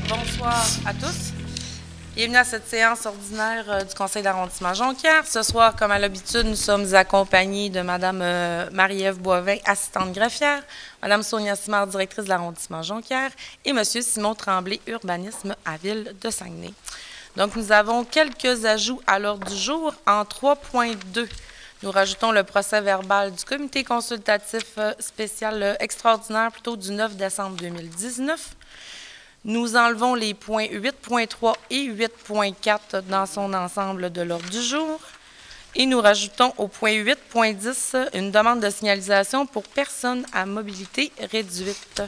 Bonsoir à tous. Bienvenue à cette séance ordinaire du Conseil d'arrondissement Jonquière. Ce soir, comme à l'habitude, nous sommes accompagnés de Mme Marie-Ève Boivin, assistante greffière, Mme Sonia Simard, directrice de l'arrondissement Jonquière, et M. Simon Tremblay, urbanisme à Ville de Saguenay. Donc, nous avons quelques ajouts à l'ordre du jour. En 3.2, nous rajoutons le procès verbal du comité consultatif spécial extraordinaire, plutôt du 9 décembre 2019. Nous enlevons les points 8.3 et 8.4 dans son ensemble de l'ordre du jour. Et nous rajoutons au point 8.10 une demande de signalisation pour personnes à mobilité réduite.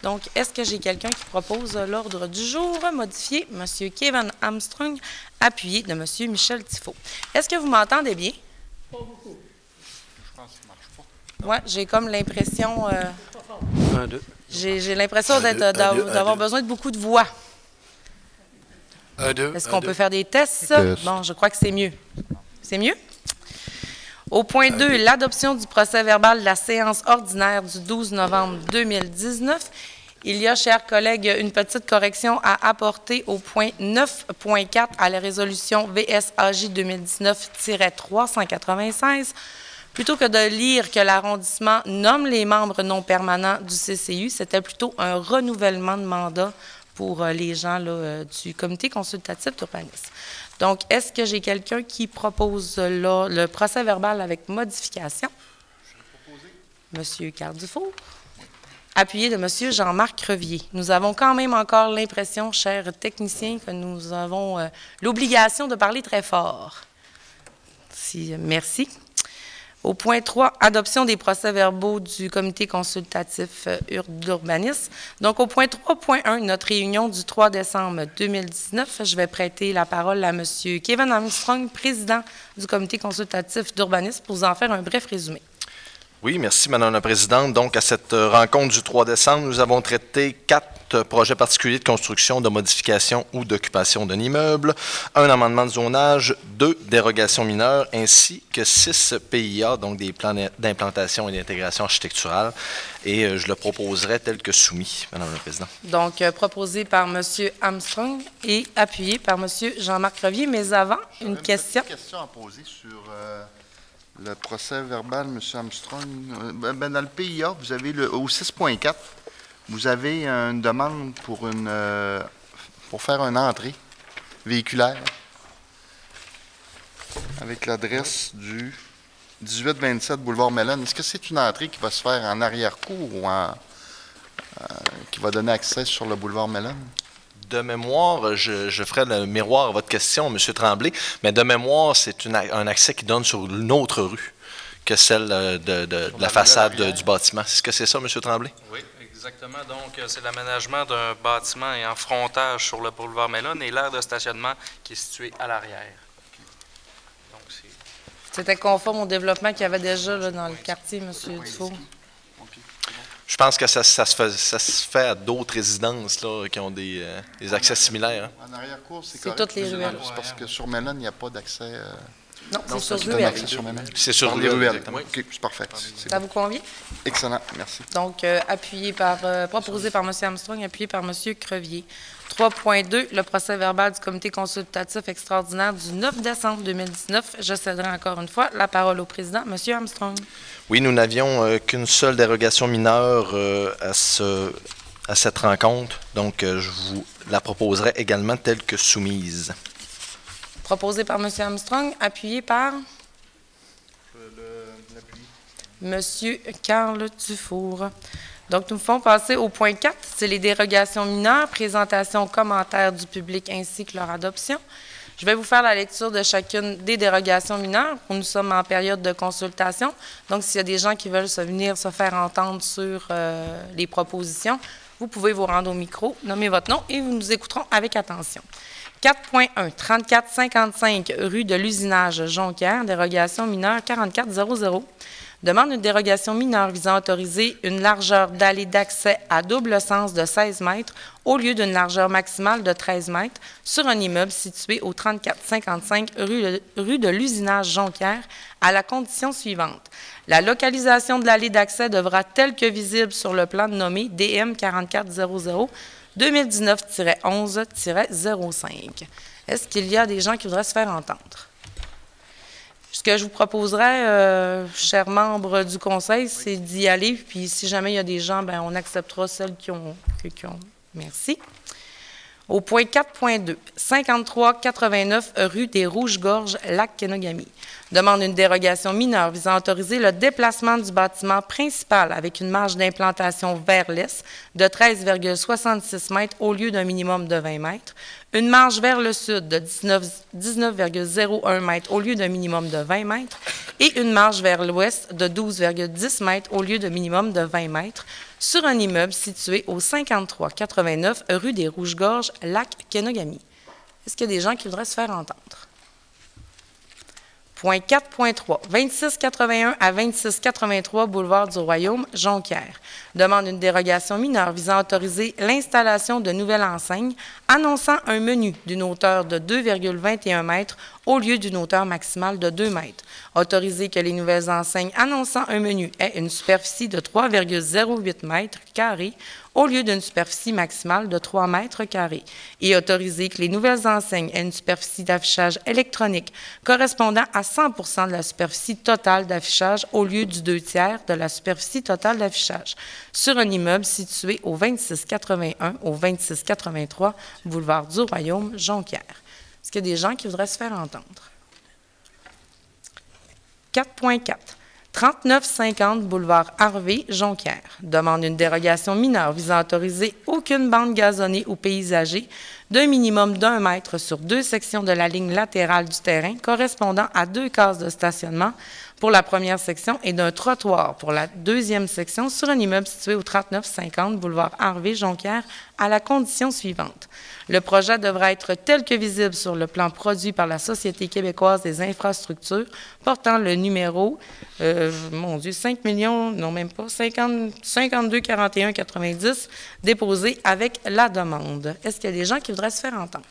Donc, est-ce que j'ai quelqu'un qui propose l'ordre du jour modifié? M. Kevin Armstrong, appuyé de M. Michel Tifo. Est-ce que vous m'entendez bien? Pas beaucoup. Je pense que ça ne marche pas. Oui, j'ai comme l'impression... 1, 2. J'ai l'impression d'avoir besoin de beaucoup de voix. 1, 2. Est-ce qu'on peut faire des tests? Bon, je crois que c'est mieux. C'est mieux? Au point 2, l'adoption du procès verbal de la séance ordinaire du 12 novembre 2019. Il y a, chers collègues, une petite correction à apporter au point 9.4 à la résolution VSAJ 2019-396. Plutôt que de lire que l'arrondissement nomme les membres non permanents du CCU, c'était plutôt un renouvellement de mandat pour les gens là, du comité consultatif d'urbanisme. Donc, est-ce que j'ai quelqu'un qui propose là, le procès verbal avec modification? Je vais proposer. Monsieur Carl Dufour. Appuyé de Monsieur Jean-Marc Crevier. Nous avons quand même encore l'impression, chers techniciens, que nous avons l'obligation de parler très fort. Merci. Au point 3, adoption des procès-verbaux du comité consultatif d'urbanisme. Donc, au point 3.1, notre réunion du 3 décembre 2019, je vais prêter la parole à M. Kevin Armstrong, président du comité consultatif d'urbanisme, pour vous en faire un bref résumé. Oui, merci, Madame la Présidente. Donc, à cette rencontre du 3 décembre, nous avons traité 4 projets particuliers de construction, de modification ou d'occupation d'un immeuble, un amendement de zonage, 2 dérogations mineures, ainsi que 6 PIA, donc des plans d'implantation et d'intégration architecturale. Et je le proposerai tel que soumis, Madame la Présidente. Donc, proposé par M. Armstrong et appuyé par M. Jean-Marc Crevier. Mais avant, une question. Une question à poser sur... le procès verbal, M. Armstrong, dans le PIA, vous avez au 6.4, vous avez une demande pour faire une entrée véhiculaire avec l'adresse du 1827 boulevard Mellon. Est-ce que c'est une entrée qui va se faire en arrière-cour ou qui va donner accès sur le boulevard Mellon? De mémoire, je ferai le miroir à votre question, M. Tremblay, mais de mémoire, c'est un accès qui donne sur une autre rue que celle de la façade du bâtiment. Est-ce que c'est ça, M. Tremblay? Oui, exactement. Donc, c'est l'aménagement d'un bâtiment et en frontage sur le boulevard Mellon et l'aire de stationnement qui est située à l'arrière. C'était conforme au développement qu'il y avait déjà là, dans le quartier, M. Dufault. Je pense que ça se fait à d'autres résidences là, qui ont des accès similaires. Hein. En arrière-cour, c'est correct. C'est toutes les ruelles. C'est parce que sur Mellon, il n'y a pas d'accès... Non, c'est sur ruelle. C'est sur les ruelles. Oui. OK, c'est parfait. Ça vous convient? Excellent, merci. Donc, proposé par M. Armstrong, appuyé par M. Crevier. 3.2, le procès verbal du comité consultatif extraordinaire du 9 décembre 2019. Je céderai encore une fois la parole au président, M. Armstrong. Oui, nous n'avions qu'une seule dérogation mineure à cette rencontre, donc je vous la proposerai également telle que soumise. Proposé par M. Armstrong, appuyé par M. Carl Dufour. Donc, nous pouvons passer au point 4, c'est les dérogations mineures, présentation, commentaires du public ainsi que leur adoption. Je vais vous faire la lecture de chacune des dérogations mineures. Nous sommes en période de consultation. Donc, s'il y a des gens qui veulent venir se faire entendre sur les propositions, vous pouvez vous rendre au micro, nommer votre nom et nous écouterons avec attention. 4.1, 3455 rue de l'Usinage Jonquière, dérogation mineure 4400. Demande une dérogation mineure visant à autoriser une largeur d'allée d'accès à double sens de 16 mètres au lieu d'une largeur maximale de 13 mètres sur un immeuble situé au 3455 rue de l'Usinage Jonquière à la condition suivante. La localisation de l'allée d'accès devra, telle que visible sur le plan nommé DM 4400, 2019-11-05. Est-ce qu'il y a des gens qui voudraient se faire entendre? Ce que je vous proposerais, chers membres du Conseil, c'est d'y aller. Puis si jamais il y a des gens, bien, on acceptera celles qui ont. Merci. Au point 4.2, 5389 rue des Rouges-Gorges, Lac-Kenogami. Demande une dérogation mineure visant à autoriser le déplacement du bâtiment principal avec une marge d'implantation vers l'est de 13,66 mètres au lieu d'un minimum de 20 mètres, une marge vers le sud de 19,01 mètres au lieu d'un minimum de 20 mètres et une marge vers l'ouest de 12,10 mètres au lieu de minimum de 20 mètres sur un immeuble situé au 5389 rue des Rouges-Gorges, Lac-Kenogami. Est-ce qu'il y a des gens qui voudraient se faire entendre? Point 4.3, 2681 à 2683 boulevard du Royaume, Jonquière. Demande une dérogation mineure visant à autoriser l'installation de nouvelles enseignes annonçant un menu d'une hauteur de 2,21 mètres au lieu d'une hauteur maximale de 2 mètres. Autoriser que les nouvelles enseignes annonçant un menu aient une superficie de 3,08 mètres carrés au lieu d'une superficie maximale de 3 mètres carrés. Et autoriser que les nouvelles enseignes aient une superficie d'affichage électronique correspondant à 100% de la superficie totale d'affichage au lieu du 2/3 de la superficie totale d'affichage sur un immeuble situé au 2681 au 2683 boulevard du Royaume, Jonquière. Est-ce qu'il y a des gens qui voudraient se faire entendre? 4.4. 3950 boulevard Harvey, Jonquière. Demande une dérogation mineure visant à autoriser aucune bande gazonnée ou paysagée d'un minimum d'1 mètre sur 2 sections de la ligne latérale du terrain correspondant à 2 cases de stationnement pour la première section et d'un trottoir pour la deuxième section sur un immeuble situé au 3950 boulevard Harvey, Jonquière, à la condition suivante. Le projet devra être tel que visible sur le plan produit par la Société québécoise des infrastructures portant le numéro, 5 millions, non même pas, 52 41 90, déposé avec la demande. Est-ce qu'il y a des gens qui voudraient se faire entendre?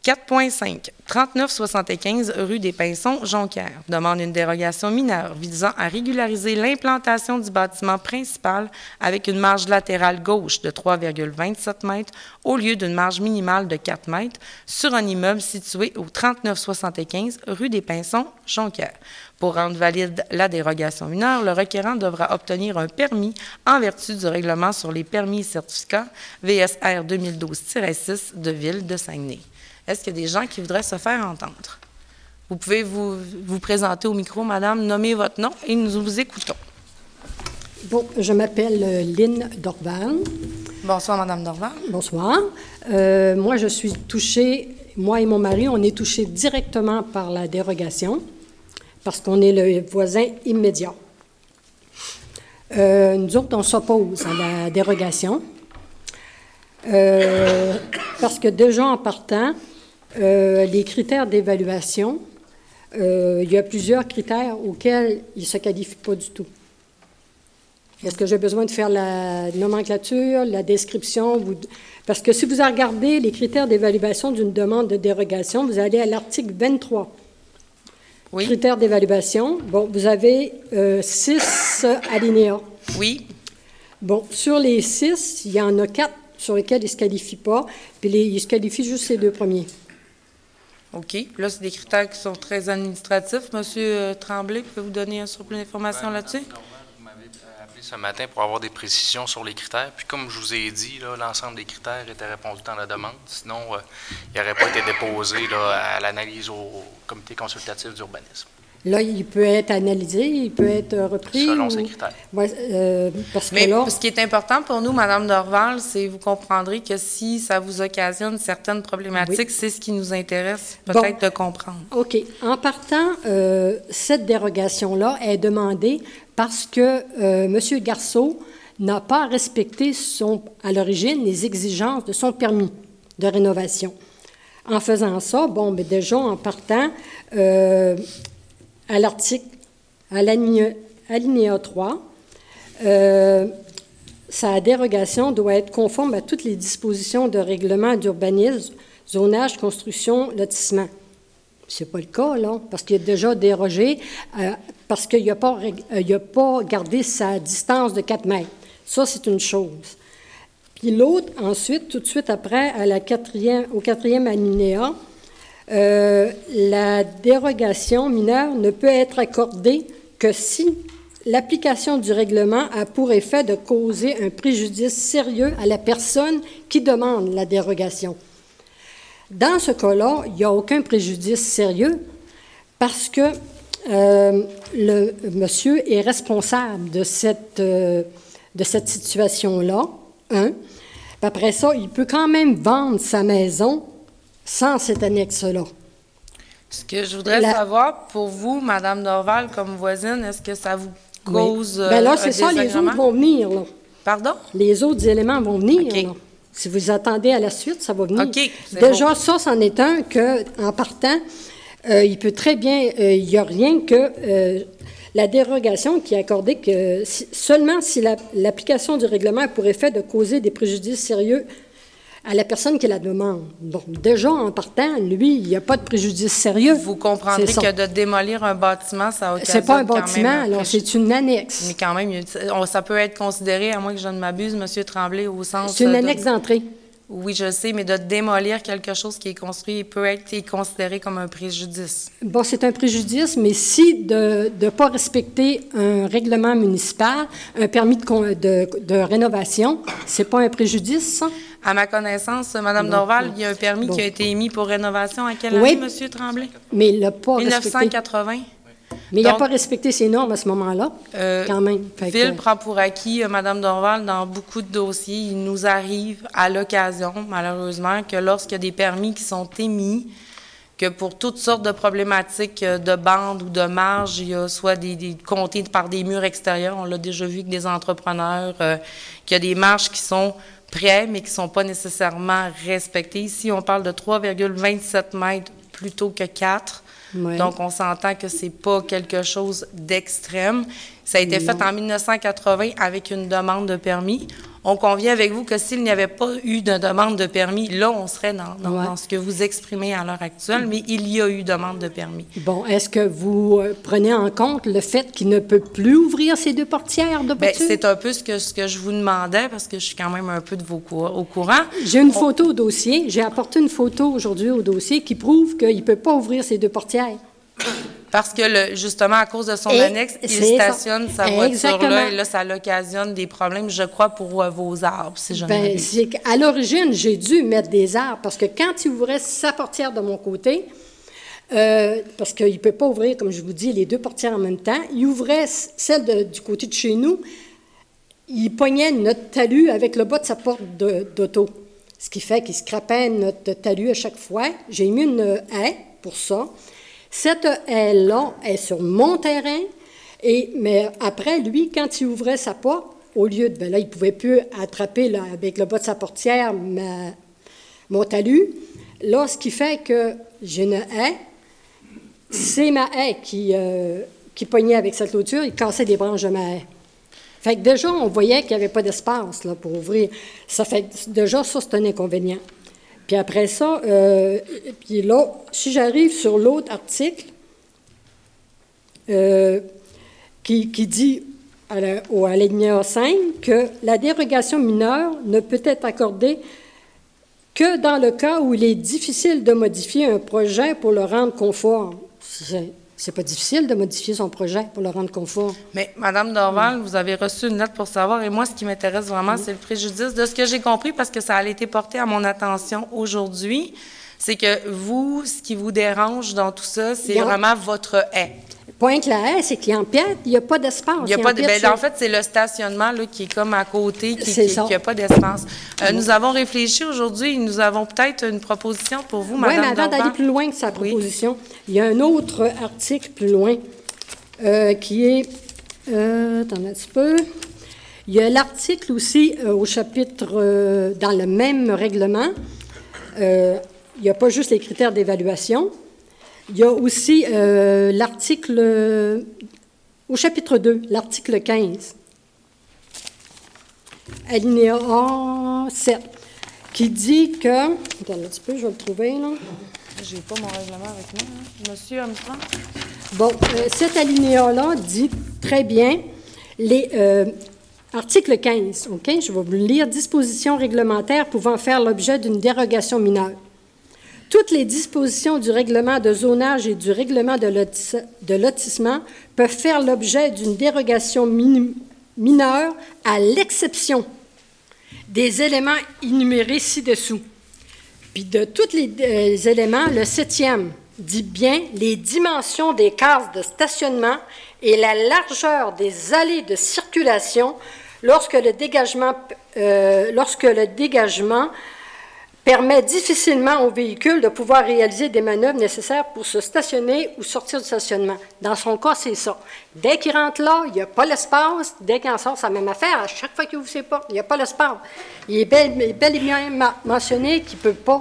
4.5. 3975 rue des Pinsons, Jonquière. Demande une dérogation mineure visant à régulariser l'implantation du bâtiment principal avec une marge latérale gauche de 3,27 mètres au lieu d'une marge minimale de 4 mètres sur un immeuble situé au 3975 rue des Pinsons, Jonquière. Pour rendre valide la dérogation mineure, le requérant devra obtenir un permis en vertu du règlement sur les permis et certificats VSR 2012-6 de Ville de Saguenay. Est-ce qu'il y a des gens qui voudraient se faire entendre? Vous pouvez vous présenter au micro, madame, nommer votre nom et nous vous écoutons. Bon, je m'appelle Lynn Dorval. Bonsoir, madame Dorval. Bonsoir. Moi, je suis touchée, moi et mon mari, on est touchés directement par la dérogation parce qu'on est le voisin immédiat. Nous autres, on s'oppose à la dérogation parce que déjà en partant, les critères d'évaluation, il y a plusieurs critères auxquels ils ne se qualifient pas du tout. Est-ce que j'ai besoin de faire la nomenclature, la description? Parce que si vous regardez les critères d'évaluation d'une demande de dérogation, vous allez à l'article 23. Oui. Critères d'évaluation. Bon, vous avez 6 alinéas. Oui. Bon, sur les 6, il y en a 4 sur lesquels ils ne se qualifient pas, puis ils se qualifient juste ces 2 premiers. OK. Là, c'est des critères qui sont très administratifs. Monsieur Tremblay, pouvez-vous donner un surplus d'informations là-dessus? Vous m'avez appelé ce matin pour avoir des précisions sur les critères. Puis comme je vous ai dit, l'ensemble des critères étaient répondus dans la demande. Sinon, il n'aurait pas été déposé à l'analyse au comité consultatif d'urbanisme. Là, il peut être analysé, il peut être repris. Selon ces critères. Ouais, parce que mais là, ce qui est important pour nous, Mme Dorval, c'est vous comprendrez que si ça vous occasionne certaines problématiques, oui, c'est ce qui nous intéresse peut-être de comprendre. OK. En partant, cette dérogation-là est demandée parce que M. Garceau n'a pas respecté à l'origine les exigences de son permis de rénovation. En faisant ça, bon, bien déjà, en partant, à l'article, à l'alinéa 3, sa dérogation doit être conforme à toutes les dispositions de règlement d'urbanisme, zonage, construction, lotissement. Ce n'est pas le cas, là, parce qu'il a déjà dérogé, parce qu'il n'a pas gardé sa distance de 4 mètres. Ça, c'est une chose. Puis l'autre, ensuite, tout de suite après, au quatrième alinéa, la dérogation mineure ne peut être accordée que si l'application du règlement a pour effet de causer un préjudice sérieux à la personne qui demande la dérogation. Dans ce cas-là, il n'y a aucun préjudice sérieux parce que le monsieur est responsable de cette situation-là, un. Puis après ça, il peut quand même vendre sa maison sans cette annexe-là. Ce que je voudrais savoir, pour vous, Mme Dorval, comme voisine, est-ce que ça vous cause bien là, c'est ça, les autres vont venir, là. Pardon? Les autres éléments vont venir, OK. là. Si vous attendez à la suite, ça va venir. OK, déjà, ça, c'en est un qu'en partant, il peut très bien... il n'y a rien que... la dérogation qui est accordée que seulement si l'application du règlement a pour effet de causer des préjudices sérieux à la personne qui la demande. Bon, déjà, en partant, lui, il n'y a pas de préjudice sérieux. Vous comprendrez que de démolir un bâtiment, ça occasionne c'est pas un quand bâtiment, même alors c'est une annexe. Mais quand même, ça peut être considéré, à moins que je ne m'abuse, M. Tremblay, au sens... C'est une annexe d'entrée. Oui, je sais, mais de démolir quelque chose qui est construit peut être considéré comme un préjudice. Bon, c'est un préjudice, mais si de ne pas respecter un règlement municipal, un permis de rénovation, c'est pas un préjudice, ça? À ma connaissance, Mme Dorval, il y a un permis qui a été émis pour rénovation. À quelle année, M. Tremblay? Mais il n'a pas 1980. Mais il n'a pas respecté ses normes à ce moment-là, quand même. Phil prend pour acquis, Mme Dorval, dans beaucoup de dossiers, il nous arrive à l'occasion, malheureusement, que lorsqu'il y a des permis qui sont émis, que pour toutes sortes de problématiques de bande ou de marge, il y a soit des comptés par des murs extérieurs, on l'a déjà vu avec des entrepreneurs, qu'il y a des marges qui sont prêts, mais qui ne sont pas nécessairement respectées. Ici, on parle de 3,27 mètres plutôt que 4. Oui. Donc, on s'entend que ce n'est pas quelque chose d'extrême. Ça a été fait en 1980 avec une demande de permis. On convient avec vous que s'il n'y avait pas eu de demande de permis, là, on serait dans ce que vous exprimez à l'heure actuelle, mais il y a eu demande de permis. Bon, est-ce que vous prenez en compte le fait qu'il ne peut plus ouvrir ces deux portières de voiture? C'est un peu ce que je vous demandais, parce que je suis quand même un peu au courant. J'ai une photo au dossier. J'ai apporté une photo aujourd'hui au dossier qui prouve qu'il ne peut pas ouvrir ces deux portières. Parce que, justement, à cause de son annexe, il stationne sa voiture là, et là, ça l'occasionne des problèmes, je crois, pour vos arbres, si je ne m'abuse. À l'origine, j'ai dû mettre des arbres, parce que quand il ouvrait sa portière de mon côté, parce qu'il ne peut pas ouvrir, comme je vous dis, les deux portières en même temps, il ouvrait celle du côté de chez nous, il pognait notre talus avec le bas de sa porte d'auto, ce qui fait qu'il scrapait notre talus à chaque fois. J'ai mis une haie pour ça. Cette haie-là est sur mon terrain, mais après, lui, quand il ouvrait sa porte, au lieu de... là, il ne pouvait plus attraper là, avec le bas de sa portière mon talus. Là, ce qui fait que j'ai une haie, c'est ma haie qui pognait avec sa clôture, il cassait des branches de ma haie. Fait que déjà, on voyait qu'il n'y avait pas d'espace là, pour ouvrir. Ça fait déjà, ça, c'est un inconvénient. Puis après ça, puis là, si j'arrive sur l'autre article qui dit à l'alinéa 5 que la dérogation mineure ne peut être accordée que dans le cas où il est difficile de modifier un projet pour le rendre conforme. C'est pas difficile de modifier son projet pour le rendre conforme. Mais, Mme Dorval, vous avez reçu une lettre pour savoir, et moi, ce qui m'intéresse vraiment, c'est le préjudice. De ce que j'ai compris, parce que ça a été porté à mon attention aujourd'hui, c'est que vous, ce qui vous dérange dans tout ça, c'est vraiment votre haie. Point que la haie, c'est qu'il empiète, il n'y a pas d'espace. Il y a pas en fait, c'est le stationnement là, qui est comme à côté, qui n'a pas d'espace. Nous avons réfléchi aujourd'hui, nous avons peut-être une proposition pour vous, Mme Dorval. Oui, mais avant d'aller plus loin que sa proposition, il y a un autre article plus loin qui est... attends un petit peu. Il y a l'article aussi au chapitre, dans le même règlement. Il n'y a pas juste les critères d'évaluation. Il y a aussi l'article, au chapitre 2, l'article 15, alinéa 7, qui dit que... Attends un petit peu, je vais le trouver, là. Je n'ai pas mon règlement avec moi, hein. Monsieur Armstrong? Bon, cet alinéa-là dit très bien, Article 15, OK? Je vais vous lire. Dispositions réglementaires pouvant faire l'objet d'une dérogation mineure. Toutes les dispositions du règlement de zonage et du règlement de lotissement peuvent faire l'objet d'une dérogation mineure à l'exception des éléments énumérés ci-dessous. Puis de tous les éléments, le 7e dit bien les dimensions des cases de stationnement et la largeur des allées de circulation lorsque le dégagement permet difficilement aux véhicules de pouvoir réaliser des manœuvres nécessaires pour se stationner ou sortir du stationnement. Dans son cas, c'est ça. Dès qu'il rentre là, il n'y a pas l'espace. Dès qu'il en sort, c'est la même affaire. À chaque fois qu'il ouvre ses portes, il n'y a pas l'espace. Il est bel et bien mentionné qu'il ne peut pas.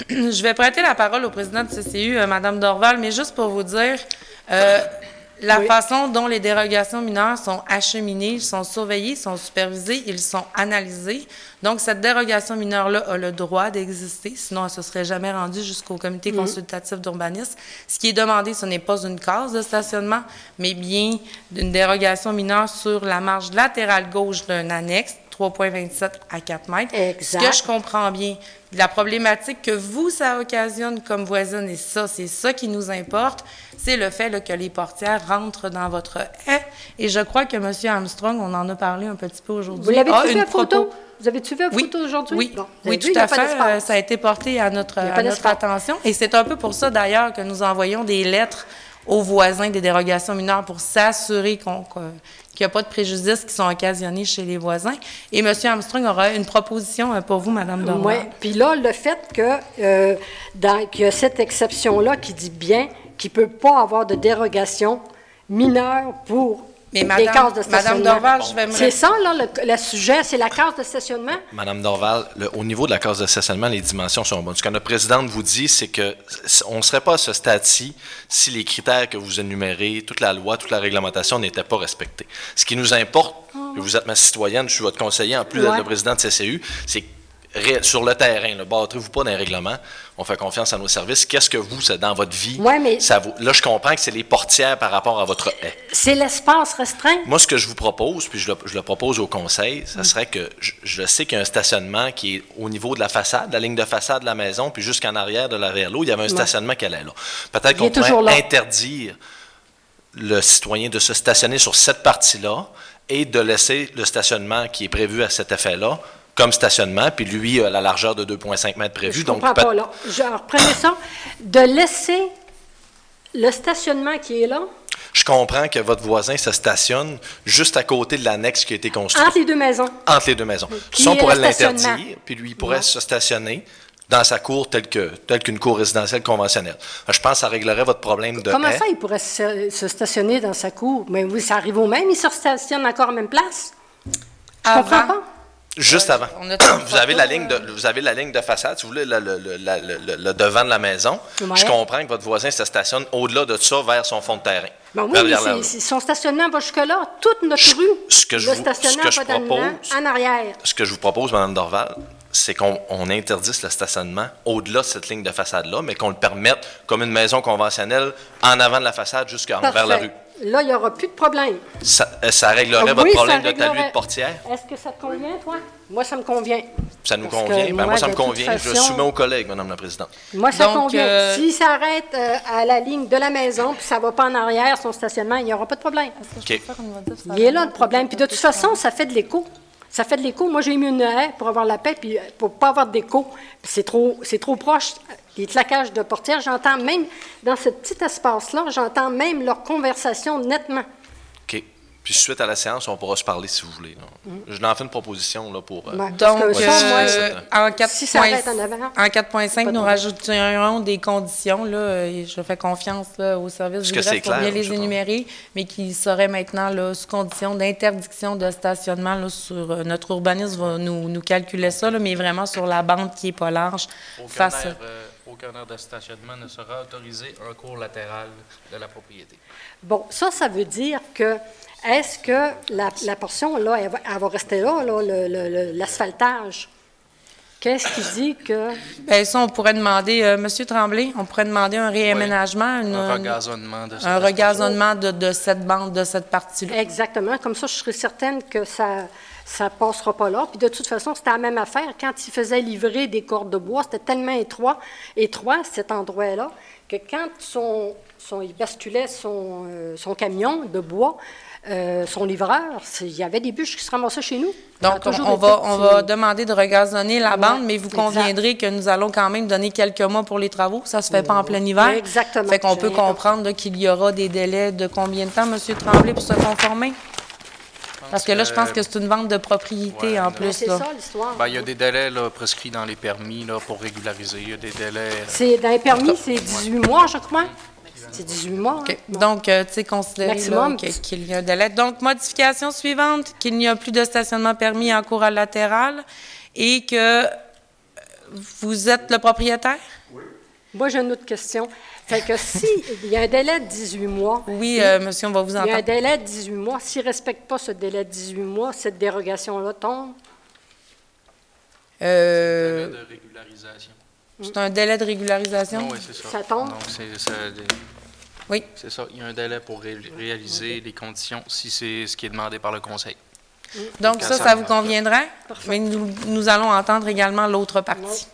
Je vais prêter la parole au président de CCU, Mme Dorval, mais juste pour vous dire, la façon dont les dérogations mineures sont acheminées, ils sont surveillés, ils sont supervisés, ils sont analysés. Donc, cette dérogation mineure-là a le droit d'exister, sinon elle ne se serait jamais rendue jusqu'au comité consultatif d'urbanisme. Ce qui est demandé, ce n'est pas une case de stationnement, mais bien une dérogation mineure sur la marge latérale gauche d'un annexe, 3,27 à 4 mètres. Exact. Ce que je comprends bien, la problématique que vous, ça occasionne comme voisine, et ça, c'est ça qui nous importe, c'est le fait là, que les portières rentrent dans votre haie. Et je crois que M. Armstrong, on en a parlé un petit peu aujourd'hui. Vous l'avez-tu vu à photo? Vous avez-tu vu la photo aujourd'hui? Oui, bon, oui, tout à fait. Ça a été porté à notre attention. Et c'est un peu pour ça, d'ailleurs, que nous envoyons des lettres aux voisins des dérogations mineures pour s'assurer qu'il n'y a pas de préjudices qui sont occasionnés chez les voisins. Et M. Armstrong aura une proposition pour vous, Mme Dorval. Oui, puis là, le fait qu'il y a cette exception-là qui dit bien qu'il ne peut pas avoir de dérogation mineure pour des cases de stationnement. Mme Dorval, je vais me... C'est ça, là, le sujet, c'est la case de stationnement? Mme Dorval, au niveau de la case de stationnement, les dimensions sont bonnes. Ce que notre présidente vous dit, c'est qu'on ne serait pas à ce stade-ci si les critères que vous énumérez, toute la loi, toute la réglementation n'étaient pas respectés. Ce qui nous importe, que vous êtes ma citoyenne, je suis votre conseiller, en plus d'être le président de CCU, c'est sur le terrain, ne battrez-vous pas dans les règlements, on fait confiance à nos services. Qu'est-ce que vous, dans votre vie, ça vaut? Là, je comprends que c'est les portières par rapport à votre haie. C'est l'espace restreint? Moi, ce que je vous propose, puis je le propose au conseil, ça serait que je sais qu'il y a un stationnement qui est au niveau de la façade, la ligne de façade de la maison, puis jusqu'en arrière de l'arrière-lot, il y avait un stationnement qui allait là. Peut-être qu'on pourrait interdire le citoyen de se stationner sur cette partie-là et de laisser le stationnement qui est prévu à cet effet-là comme stationnement, puis lui a la largeur de 2,5 mètres prévue. Je ne comprends pas, là. Reprenez ça. De laisser le stationnement qui est là. Je comprends que votre voisin se stationne juste à côté de l'annexe qui a été construite. Entre les deux maisons. Entre les deux maisons. Ça, on pourrait l'interdire, puis lui, il pourrait se stationner dans sa cour telle qu'une cour résidentielle conventionnelle. Je pense que ça réglerait votre problème de Comment haie. ça, il pourrait se stationner dans sa cour? Mais oui, ça arrive au même, il se stationne encore à la même place? Je comprends pas. Juste avant. Vous avez la ligne de façade, si vous voulez, le devant de la maison. Ouais. Je comprends que votre voisin se stationne au-delà de ça vers son fond de terrain. Ben oui, son stationnement va jusque-là. Toute notre rue, le stationnement va en arrière. Ce que je vous propose, Mme Dorval, c'est qu'on interdise le stationnement au-delà de cette ligne de façade-là, mais qu'on le permette comme une maison conventionnelle en avant de la façade jusqu'envers la rue. Là, il n'y aura plus de problème. Ça réglerait votre problème de talus de portière? Est-ce que ça te convient, toi? Moi, ça me convient. Ça nous convient? Moi, ça me convient. Je le soumets aux collègues, Mme la Présidente. Moi, ça convient. S'il s'arrête à la ligne de la maison, puis ça ne va pas en arrière, son stationnement, il n'y aura pas de problème. Okay. Il est là, le problème. Puis de toute façon, ça fait de l'écho. Ça fait de l'écho. Moi, j'ai mis une haie pour avoir la paix, puis pour ne pas avoir d'écho. C'est trop proche. Les claquages de portières, j'entends même, dans ce petit espace-là, j'entends même leur conversation nettement. OK. Puis suite à la séance, on pourra se parler si vous voulez. Je n'en fais une proposition là, pour... Donc, en 4.5, nous rajouterons des conditions. Là, et je fais confiance là, au service du greffe pour bien les énumérer, mais qui seraient maintenant là, sous condition d'interdiction de stationnement là, sur notre urbanisme va nous calculer ça, là, mais vraiment sur la bande qui n'est pas large. Aucun aire de stationnement ne sera autorisé en cours latéral de la propriété. Bon, ça veut dire que, est-ce que la portion, là, elle va rester là, l'asphaltage? Qu'est-ce qui dit que... Bien, ça, on pourrait demander, Monsieur Tremblay, on pourrait demander un réaménagement, Un regazonnement de un regazonnement de cette bande, de cette partie-là. Exactement. Comme ça, je serais certaine que ça ne passera pas là. Puis de toute façon, c'était la même affaire. Quand ils faisaient livrer des cordes de bois, c'était tellement étroit, cet endroit-là, que quand il basculait son camion de bois, son livreur, il y avait des bûches qui se ramassaient chez nous. Donc, on va demander de regazonner la bande, mais vous conviendrez que nous allons quand même donner quelques mois pour les travaux. Ça ne se fait pas en plein hiver. Exactement. Fait qu'on peut comprendre là, qu'il y aura des délais de combien de temps, M. Tremblay, pour se conformer? Parce que là, je pense que c'est une vente de propriété en plus. C'est là. ça, l'histoire. Ben, il y a des délais là, prescrits dans les permis là, pour régulariser. Il y a des délais... Dans les permis, c'est 18 mois, je crois. C'est 18 mois. OK. Hein? Donc, tu sais, considérez là, qu'il y a un délai. Donc, modification suivante, qu'il n'y a plus de stationnement permis en cours à latéral et que vous êtes le propriétaire? Oui. Moi, j'ai une autre question. Fait que il y a un délai de 18 mois. Oui, monsieur, on va vous entendre. Il y a un délai de 18 mois. S'il ne respecte pas ce délai de 18 mois, cette dérogation-là tombe? Délai de régularisation. C'est un délai de régularisation? Oui, c'est ça. Ça tombe? Donc, oui. C'est ça. Il y a un délai pour réaliser les conditions si c'est ce qui est demandé par le Conseil. Donc, ça vous conviendrait? Mais nous allons entendre également l'autre partie.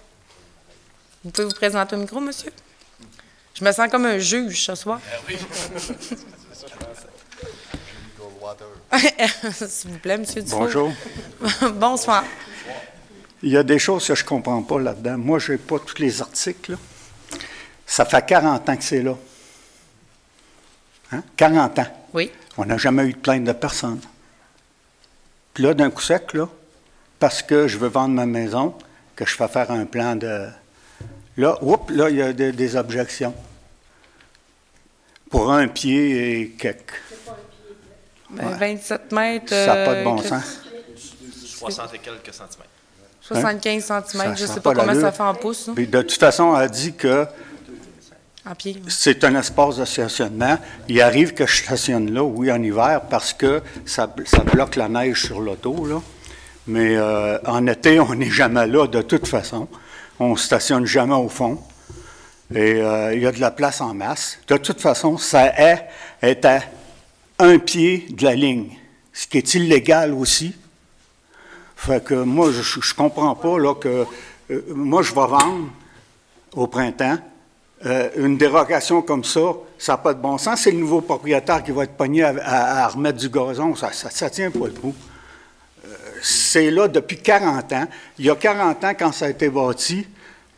Vous pouvez vous présenter au micro, monsieur? Je me sens comme un juge ce soir. Oui. S'il vous plaît, monsieur Dufault. Bonjour. Bonsoir. Il y a des choses que je ne comprends pas là-dedans. Moi, je n'ai pas tous les articles. Là. Ça fait 40 ans que c'est là. Hein? 40 ans. Oui. On n'a jamais eu de plainte de personne. Puis là, d'un coup sec, là, parce que je veux vendre ma maison, que je fais faire un plan de... Là, là, il y a des objections. Pour un pied et quelques. Ben, 27 mètres... ça n'a pas de bon sens. 60 et quelques centimètres. 75 cm, je ne sais pas pas combien l'allure. ça fait en pouces. Puis de toute façon, elle dit que en pied. Oui. c'est un espace de stationnement. Il arrive que je stationne là, oui, en hiver, parce que ça bloque la neige sur l'auto, là. Mais en été, on n'est jamais là, de toute façon. On ne stationne jamais au fond. Et il y a de la place en masse. De toute façon, ça est à un pied de la ligne, ce qui est illégal aussi. Fait que moi, je ne comprends pas là, que moi, je vais vendre au printemps une dérogation comme ça n'a pas de bon sens. C'est le nouveau propriétaire qui va être pogné à remettre du gazon. Ça ne tient pas le coup. C'est là depuis 40 ans. Il y a 40 ans, quand ça a été bâti,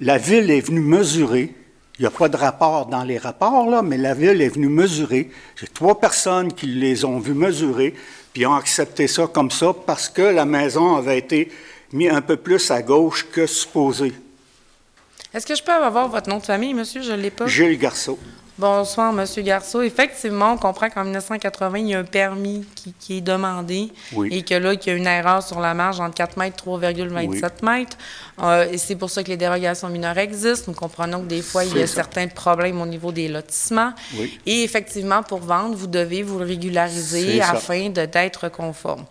la Ville est venue mesurer. Il n'y a pas de rapport dans les rapports, là, mais la Ville est venue mesurer. J'ai 3 personnes qui les ont vues mesurer, puis ont accepté ça comme ça parce que la maison avait été mise un peu plus à gauche que supposé. Est-ce que je peux avoir votre nom de famille, monsieur? Je ne l'ai pas. Gilles Garceau. Bonsoir, monsieur Garceau. Effectivement, on comprend qu'en 1980, il y a un permis qui est demandé et que là, qu'il y a une erreur sur la marge entre 4 mètres et 3,27 mètres. Et c'est pour ça que les dérogations mineures existent. Nous comprenons que des fois, il y a certains problèmes au niveau des lotissements. Oui. Et effectivement, pour vendre, vous devez vous le régulariser afin d'être conforme.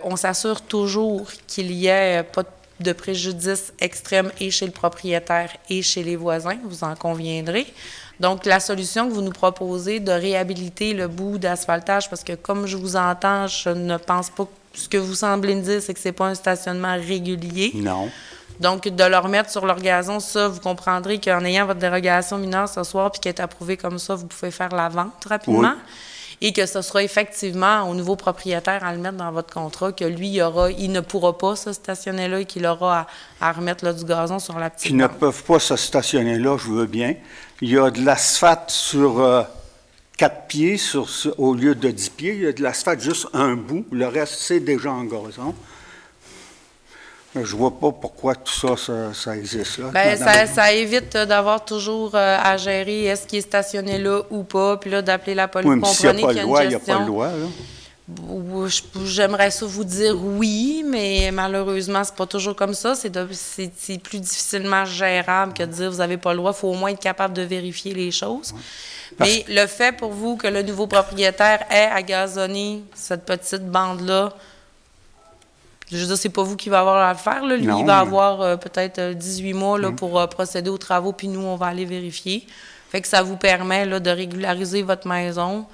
On s'assure toujours qu'il n'y ait pas de préjudice extrême et chez le propriétaire et chez les voisins, vous en conviendrez. Donc, la solution que vous nous proposez de réhabiliter le bout d'asphaltage, parce que comme je vous entends, je ne pense pas que ce que vous semblez me dire, c'est que ce n'est pas un stationnement régulier. Non. Donc, de le remettre sur leur gazon, ça, vous comprendrez qu'en ayant votre dérogation mineure ce soir puis qu'elle est approuvée comme ça, vous pouvez faire la vente rapidement. Oui. Et que ce sera effectivement au nouveau propriétaire à le mettre dans votre contrat, que lui, il ne pourra pas se stationner là et qu'il aura à remettre là, du gazon sur la petite Qui ne peuvent pas se stationner là, je veux bien. Il y a de l'asphalte sur 4 pieds au lieu de 10 pieds. Il y a de l'asphalte juste un bout. Le reste, c'est déjà en gazon. Je ne vois pas pourquoi tout ça existe là. Bien, ça évite d'avoir toujours à gérer est-ce qu'il est stationné là ou pas, puis là, d'appeler la police. Oui, mais s'il n'y a pas de loi, il n'y a pas de loi. J'aimerais ça vous dire oui, mais malheureusement, c'est pas toujours comme ça. C'est plus difficilement gérable que de dire vous n'avez pas le droit. Il faut au moins être capable de vérifier les choses. Mais le fait pour vous que le nouveau propriétaire ait à gazonner cette petite bande-là, je veux dire, c'est pas vous qui va avoir à le faire. Là. Lui, Non, il va mais- avoir peut-être 18 mois là, pour procéder aux travaux, puis nous, on va aller vérifier. Fait que ça vous permet là, de régulariser votre maison,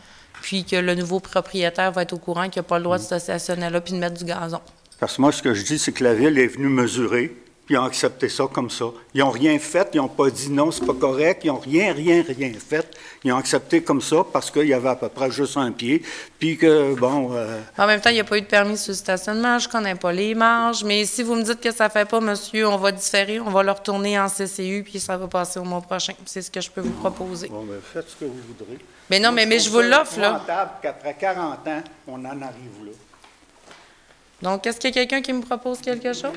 puis que le nouveau propriétaire va être au courant qu'il n'a pas le droit de se stationner là puis de mettre du gazon. Parce que moi, ce que je dis, c'est que la Ville est venue mesurer, puis ils ont accepté ça comme ça. Ils n'ont rien fait, ils n'ont pas dit non, c'est pas correct, ils n'ont rien fait. Ils ont accepté comme ça parce qu'il y avait à peu près juste un pied, puis que, bon... En même temps, il n'y a pas eu de permis sur le stationnement, je ne connais pas les marges, mais si vous me dites que ça ne fait pas, monsieur, on va différer, on va le retourner en CCU, puis ça va passer au mois prochain. C'est ce que je peux vous proposer. Bon, bien, faites ce que vous voudrez. Mais non, mais je vous l'offre, là. Rentable qu'après 40 ans, on en arrive là. Donc, est-ce qu'il y a quelqu'un qui me propose quelque chose?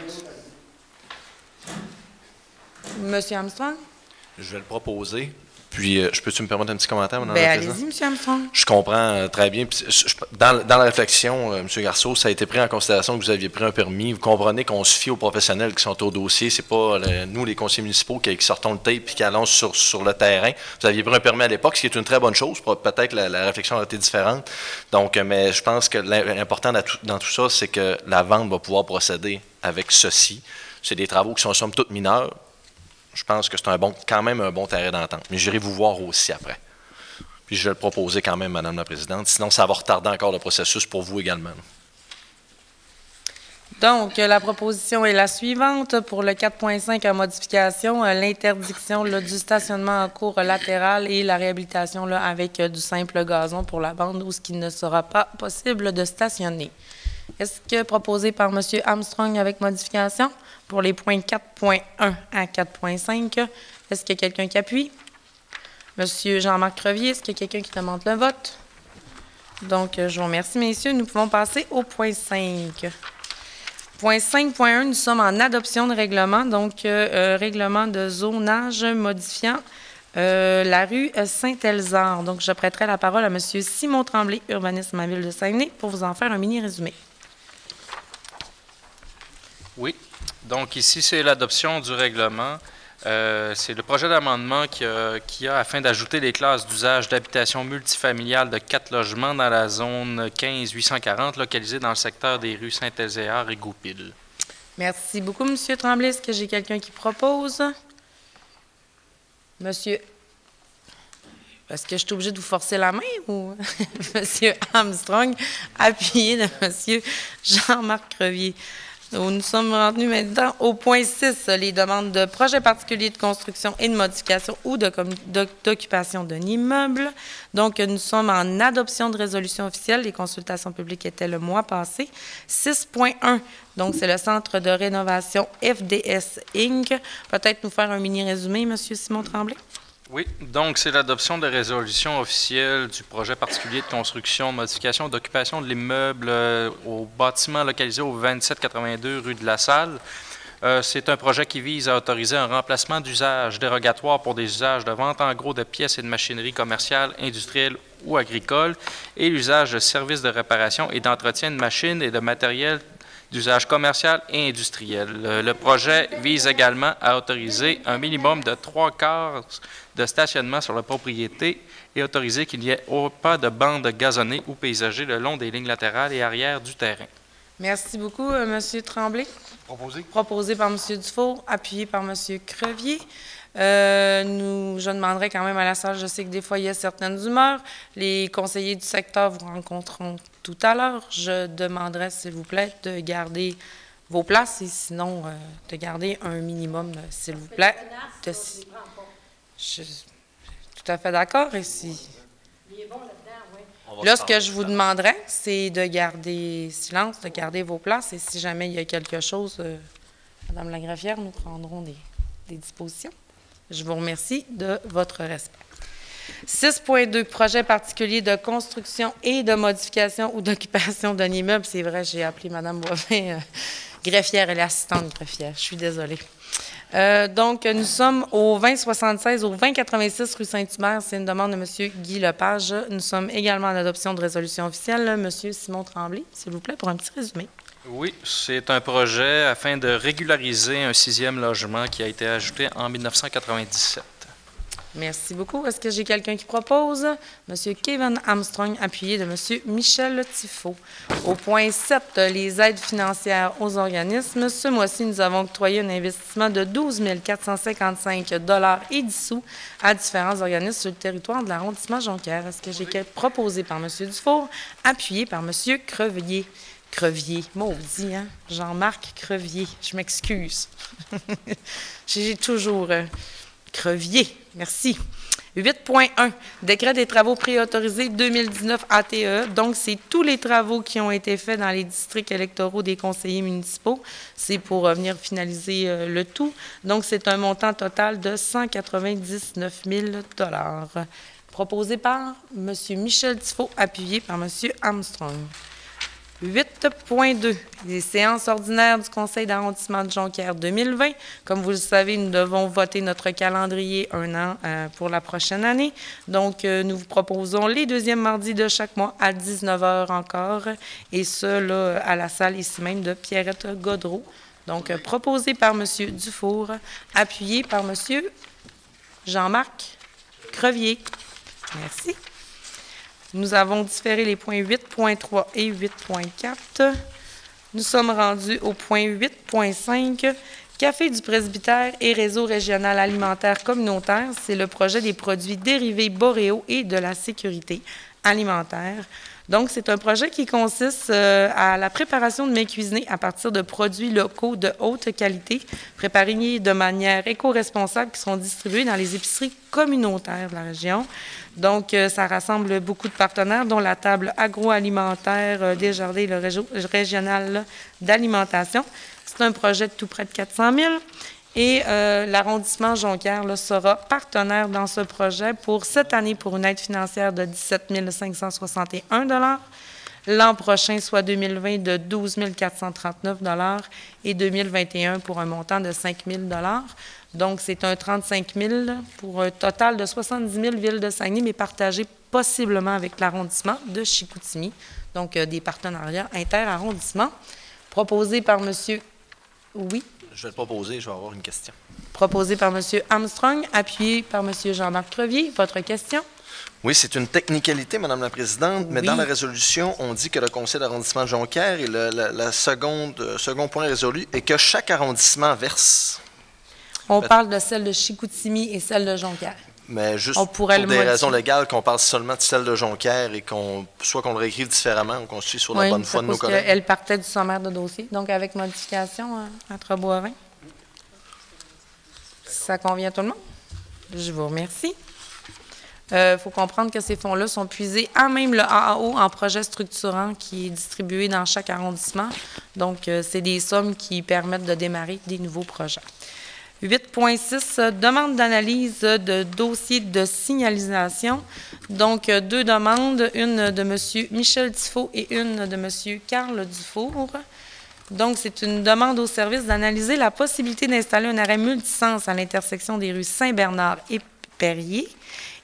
Monsieur Armstrong? Je vais le proposer. Puis, je peux-tu me permettre un petit commentaire, Mme la Bien, Présidente? allez-y, monsieur Armstrong. Je comprends très bien. Puis, dans la réflexion, M. Garceau, ça a été pris en considération que vous aviez pris un permis. Vous comprenez qu'on se fie aux professionnels qui sont au dossier. C'est pas nous, les conseillers municipaux, qui sortons le tape et qui allons sur le terrain. Vous aviez pris un permis à l'époque, ce qui est une très bonne chose. Peut-être que la réflexion a été différente. Donc, mais je pense que l'important dans tout ça, c'est que la vente va pouvoir procéder avec ceci. C'est des travaux qui sont somme toute mineurs. Je pense que c'est quand même un bon terrain d'entente. Mais j'irai vous voir aussi après. Puis je vais le proposer quand même, Madame la Présidente. Sinon, ça va retarder encore le processus pour vous également. Donc, la proposition est la suivante. Pour le 4.5 en modification, l'interdiction là, du stationnement en cours latéral et la réhabilitation là, avec du simple gazon pour la bande où ce qui ne sera pas possible de stationner. Est-ce que proposé par M. Armstrong avec modification pour les points 4.1 à 4.5, est-ce qu'il y a quelqu'un qui appuie? M. Jean-Marc Crevier, est-ce qu'il y a quelqu'un qui demande le vote? Donc, je vous remercie, messieurs. Nous pouvons passer au point 5. Point 5.1, nous sommes en adoption de règlement, donc règlement de zonage modifiant la rue Saint-Elzard. Donc, je prêterai la parole à M. Simon Tremblay, urbanisme à Ville de Saguenay, pour vous en faire un mini-résumé. Oui. Donc, ici, c'est l'adoption du règlement. C'est le projet d'amendement qui a afin d'ajouter les classes d'usage d'habitation multifamiliale de 4 logements dans la zone 15-840, localisée dans le secteur des rues Saint-Elzéard et Goupil. Merci beaucoup, M. Tremblay. Est-ce que j'ai quelqu'un qui propose? Monsieur, est-ce que je suis obligée de vous forcer la main ou M. Armstrong, appuyé de M. Jean-Marc Crevier? Nous sommes rendus maintenant au point 6, les demandes de projets particuliers de construction et de modification ou d'occupation d'un immeuble. Donc, nous sommes en adoption de résolution officielle. Les consultations publiques étaient le mois passé. 6.1, donc c'est le centre de rénovation FDS Inc. Peut-être nous faire un mini-résumé, M. Simon Tremblay? Oui, donc c'est l'adoption de résolution officielle du projet particulier de construction, modification, d'occupation de l'immeuble au bâtiment localisé au 2782 rue de la Salle. C'est un projet qui vise à autoriser un remplacement d'usage dérogatoire pour des usages de vente en gros de pièces et de machinerie commerciale, industrielle ou agricole et l'usage de services de réparation et d'entretien de machines et de matériel d'usage commercial et industriel. Le projet vise également à autoriser un minimum de 3/4 de stationnement sur la propriété et autoriser qu'il n'y ait pas de bande gazonnée ou paysagée le long des lignes latérales et arrière du terrain. Merci beaucoup, M. Tremblay. Proposé par M. Dufour, appuyé par M. Crevier. Je demanderai quand même à la salle, je sais que des fois, il y a certaines humeurs. Les conseillers du secteur vous rencontreront tout à l'heure. Je demanderai, s'il vous plaît, de garder vos places et sinon, de garder un minimum, s'il vous plaît. Je suis tout à fait d'accord. Et si... Là, ce que je vous demanderais, c'est de garder silence, de garder vos places. Et si jamais il y a quelque chose, Mme la greffière, nous prendrons des dispositions. Je vous remercie de votre respect. 6.2, projet particulier de construction et de modification ou d'occupation d'un immeuble. C'est vrai, j'ai appelé Mme Boivin greffière, elle est assistante greffière. Je suis désolée. Donc, nous sommes au 2076, au 2086 rue Saint-Hubert. C'est une demande de M. Guy Lepage. Nous sommes également en adoption de résolution officielle. M. Simon Tremblay, s'il vous plaît, pour un petit résumé. Oui, c'est un projet afin de régulariser un 6e logement qui a été ajouté en 1997. Merci beaucoup. Est-ce que j'ai quelqu'un qui propose? Monsieur Kevin Armstrong, appuyé de Monsieur Michel Tifo. Au point 7, les aides financières aux organismes. Ce mois-ci, nous avons octroyé un investissement de 12 455 $ et 10 sous à différents organismes sur le territoire de l'arrondissement Jonquière. Est-ce que j'ai proposé par Monsieur Dufour, appuyé par Monsieur Crevier? Crevier, maudit, hein? Jean-Marc Crevier, je m'excuse. J'ai toujours... Crevier, merci. 8.1, décret des travaux préautorisés 2019 ATE. Donc, c'est tous les travaux qui ont été faits dans les districts électoraux des conseillers municipaux. C'est pour venir finaliser le tout. Donc, c'est un montant total de 199 000 $. Proposé par M. Michel Tifo, appuyé par M. Armstrong. 8.2, les séances ordinaires du Conseil d'arrondissement de Jonquière 2020. Comme vous le savez, nous devons voter notre calendrier un an pour la prochaine année. Donc, nous vous proposons les deuxièmes mardis de chaque mois à 19 h encore, et ce, là, à la salle ici même de Pierrette Godreau. Donc, proposé par M. Dufour, appuyé par M. Jean-Marc Crevier. Merci. Nous avons différé les points 8.3 et 8.4. Nous sommes rendus au point 8.5, Café du presbytère et réseau régional alimentaire communautaire. C'est le projet des produits dérivés boréaux et de la sécurité alimentaire. Donc, c'est un projet qui consiste à la préparation de mets cuisinés à partir de produits locaux de haute qualité, préparés de manière éco-responsable, qui sont distribués dans les épiceries communautaires de la région. Donc, ça rassemble beaucoup de partenaires, dont la table agroalimentaire Desjardins et le réseau régional d'alimentation. C'est un projet de tout près de 400 000. Et l'arrondissement Jonquière là, sera partenaire dans ce projet pour cette année pour une aide financière de 17 561 $. L'an prochain, soit 2020, de 12 439 $ et 2021 pour un montant de 5 000 $. Donc, c'est un 35 000 pour un total de 70 000 villes de Saguenay, mais partagé possiblement avec l'arrondissement de Chicoutimi. Donc, des partenariats inter-arrondissements. Proposé par M. Oui. Je vais le proposer, je vais avoir une question. Proposé par M. Armstrong, appuyé par M. Jean-Marc Crevier. Votre question? Oui, c'est une technicalité, Madame la Présidente, mais dans la résolution, on dit que le conseil d'arrondissement de Jonquière et le second point résolu est que chaque arrondissement verse. On parle de celle de Chicoutimi et celle de Jonquière. Mais juste pour des raisons légales, qu'on parle seulement de celle de Jonquière et soit qu'on le réécrive différemment ou qu'on suit sur la bonne foi de nos collègues. Elle partait du sommaire de dossier, donc avec modification entre Boivin. Ça convient à tout le monde? Je vous remercie. Il faut comprendre que ces fonds-là sont puisés à même le AAO en projet structurant qui est distribué dans chaque arrondissement. Donc, c'est des sommes qui permettent de démarrer des nouveaux projets. 8.6, demande d'analyse de dossier de signalisation. Donc, deux demandes, une de M. Michel Tifo et une de M. Carl Dufour. Donc, c'est une demande au service d'analyser la possibilité d'installer un arrêt multisens à l'intersection des rues Saint-Bernard et Perrier.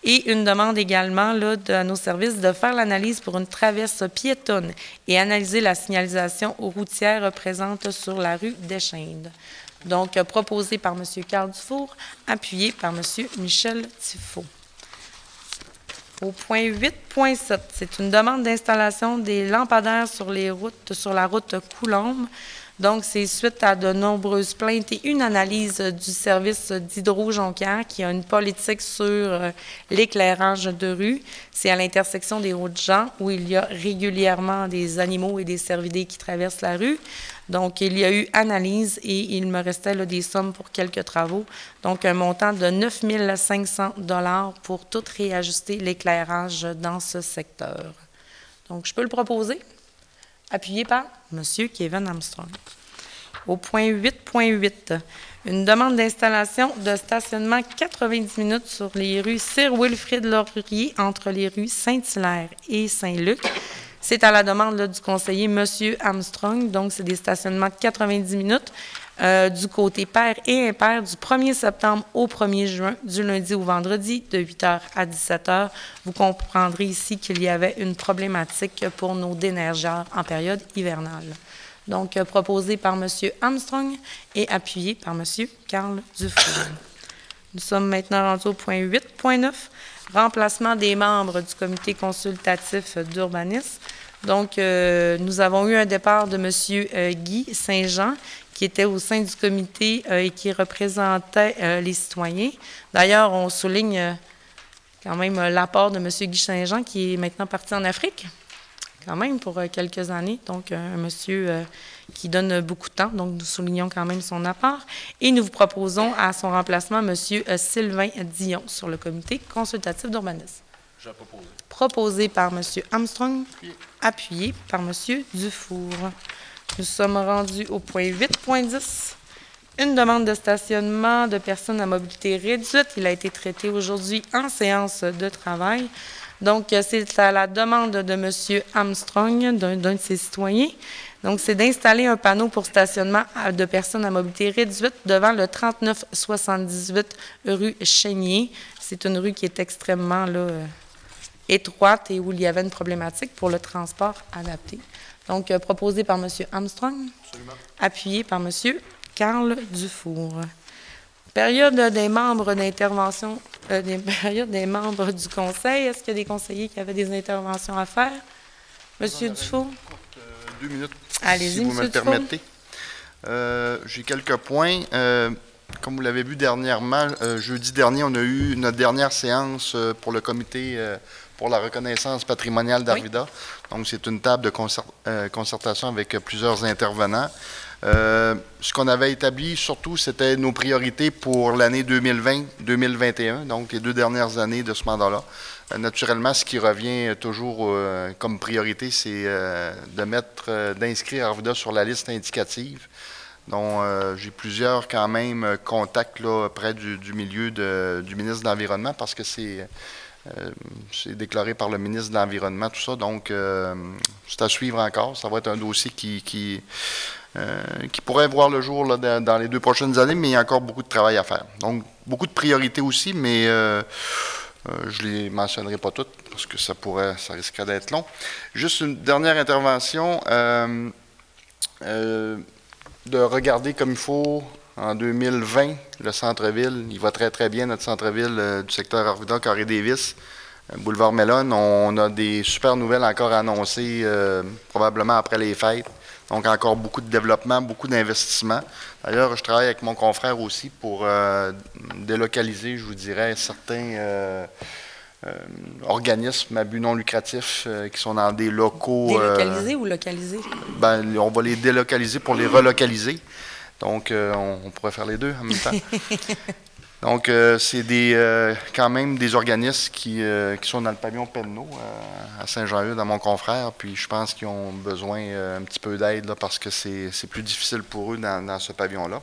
Et une demande également là, de nos services de faire l'analyse pour une traverse piétonne et analyser la signalisation routière présente sur la rue Deschênes. Donc, proposé par M. Carl Dufour, appuyé par M. Michel Tifo. Au point 8.7, c'est une demande d'installation des lampadaires sur la route Coulombe. Donc, c'est suite à de nombreuses plaintes et une analyse du service d'Hydro-Jonquière qui a une politique sur l'éclairage de rue. C'est à l'intersection des routes Jean où il y a régulièrement des animaux et des cervidés qui traversent la rue. Donc, il y a eu analyse et il me restait là, des sommes pour quelques travaux. Donc, un montant de 9 500 $ pour tout réajuster l'éclairage dans ce secteur. Donc, je peux le proposer. Appuyé par M. Kevin Armstrong. Au point 8.8, une demande d'installation de stationnement 90 minutes sur les rues Sir-Wilfrid-Laurier entre les rues Saint-Hilaire et Saint-Luc. C'est à la demande là, du conseiller M. Armstrong. Donc, c'est des stationnements de 90 minutes du côté pair et impair du 1er septembre au 1er juin, du lundi au vendredi, de 8 h à 17 h. Vous comprendrez ici qu'il y avait une problématique pour nos déneigeurs en période hivernale. Donc, proposé par M. Armstrong et appuyé par M. Carl Dufour. Nous sommes maintenant rendus au point 8.9, remplacement des membres du comité consultatif d'urbanisme. Donc, nous avons eu un départ de M. Guy Saint-Jean, qui était au sein du comité et qui représentait les citoyens. D'ailleurs, on souligne quand même l'apport de M. Guy Saint-Jean, qui est maintenant parti en Afrique, quand même, pour quelques années. Donc, un monsieur qui donne beaucoup de temps. Donc, nous soulignons quand même son apport. Et nous vous proposons à son remplacement M. Sylvain Dion sur le comité consultatif d'urbanisme. Je propose. Proposé par M. Armstrong, appuyé par M. Dufour. Nous sommes rendus au point 8.10. Une demande de stationnement de personnes à mobilité réduite. Il a été traité aujourd'hui en séance de travail. Donc, c'est à la demande de M. Armstrong, d'un de ses citoyens. Donc, c'est d'installer un panneau pour stationnement de personnes à mobilité réduite devant le 3978 rue Chénier. C'est une rue qui est extrêmement étroite et où il y avait une problématique pour le transport adapté. Donc, proposé par M. Armstrong, absolument, appuyé par M. Carl Dufour. Période des membres d'intervention, période des membres du conseil. Est-ce qu'il y a des conseillers qui avaient des interventions à faire? Monsieur Dufour? 2 minutes, allez-y, si vous me le permettez. J'ai quelques points. Comme vous l'avez vu dernièrement, jeudi dernier, on a eu notre dernière séance pour le comité pour la reconnaissance patrimoniale d'Arvida. Oui. Donc, c'est une table de concertation avec plusieurs intervenants. Ce qu'on avait établi, surtout, c'était nos priorités pour l'année 2020-2021, donc les 2 dernières années de ce mandat-là. Naturellement, ce qui revient toujours comme priorité, c'est d'inscrire Arvida sur la liste indicative. Donc, j'ai plusieurs, quand même, contacts là, près du milieu du ministre de l'Environnement, parce que c'est déclaré par le ministre de l'Environnement, tout ça. Donc, c'est à suivre encore. Ça va être un dossier qui pourrait voir le jour là, dans les 2 prochaines années, mais il y a encore beaucoup de travail à faire. Donc, beaucoup de priorités aussi, mais je ne les mentionnerai pas toutes parce que ça risquerait d'être long. Juste une dernière intervention, de regarder comme il faut en 2020 le centre-ville. Il va très, très bien, notre centre-ville du secteur Arvida, Carré-Davis, boulevard Mellon. On a des super nouvelles encore à annoncer, probablement après les fêtes. Donc, encore beaucoup de développement, beaucoup d'investissement. D'ailleurs, je travaille avec mon confrère aussi pour délocaliser, je vous dirais, certains organismes à but non lucratif qui sont dans des locaux... Délocaliser ou localiser? Ben, on va les délocaliser pour les relocaliser. Donc, on pourrait faire les deux en même temps. Donc, c'est quand même des organismes qui sont dans le pavillon Penneau, à Saint-Jean-Eudes, dans mon confrère. Puis, je pense qu'ils ont besoin un petit peu d'aide parce que c'est plus difficile pour eux dans ce pavillon-là.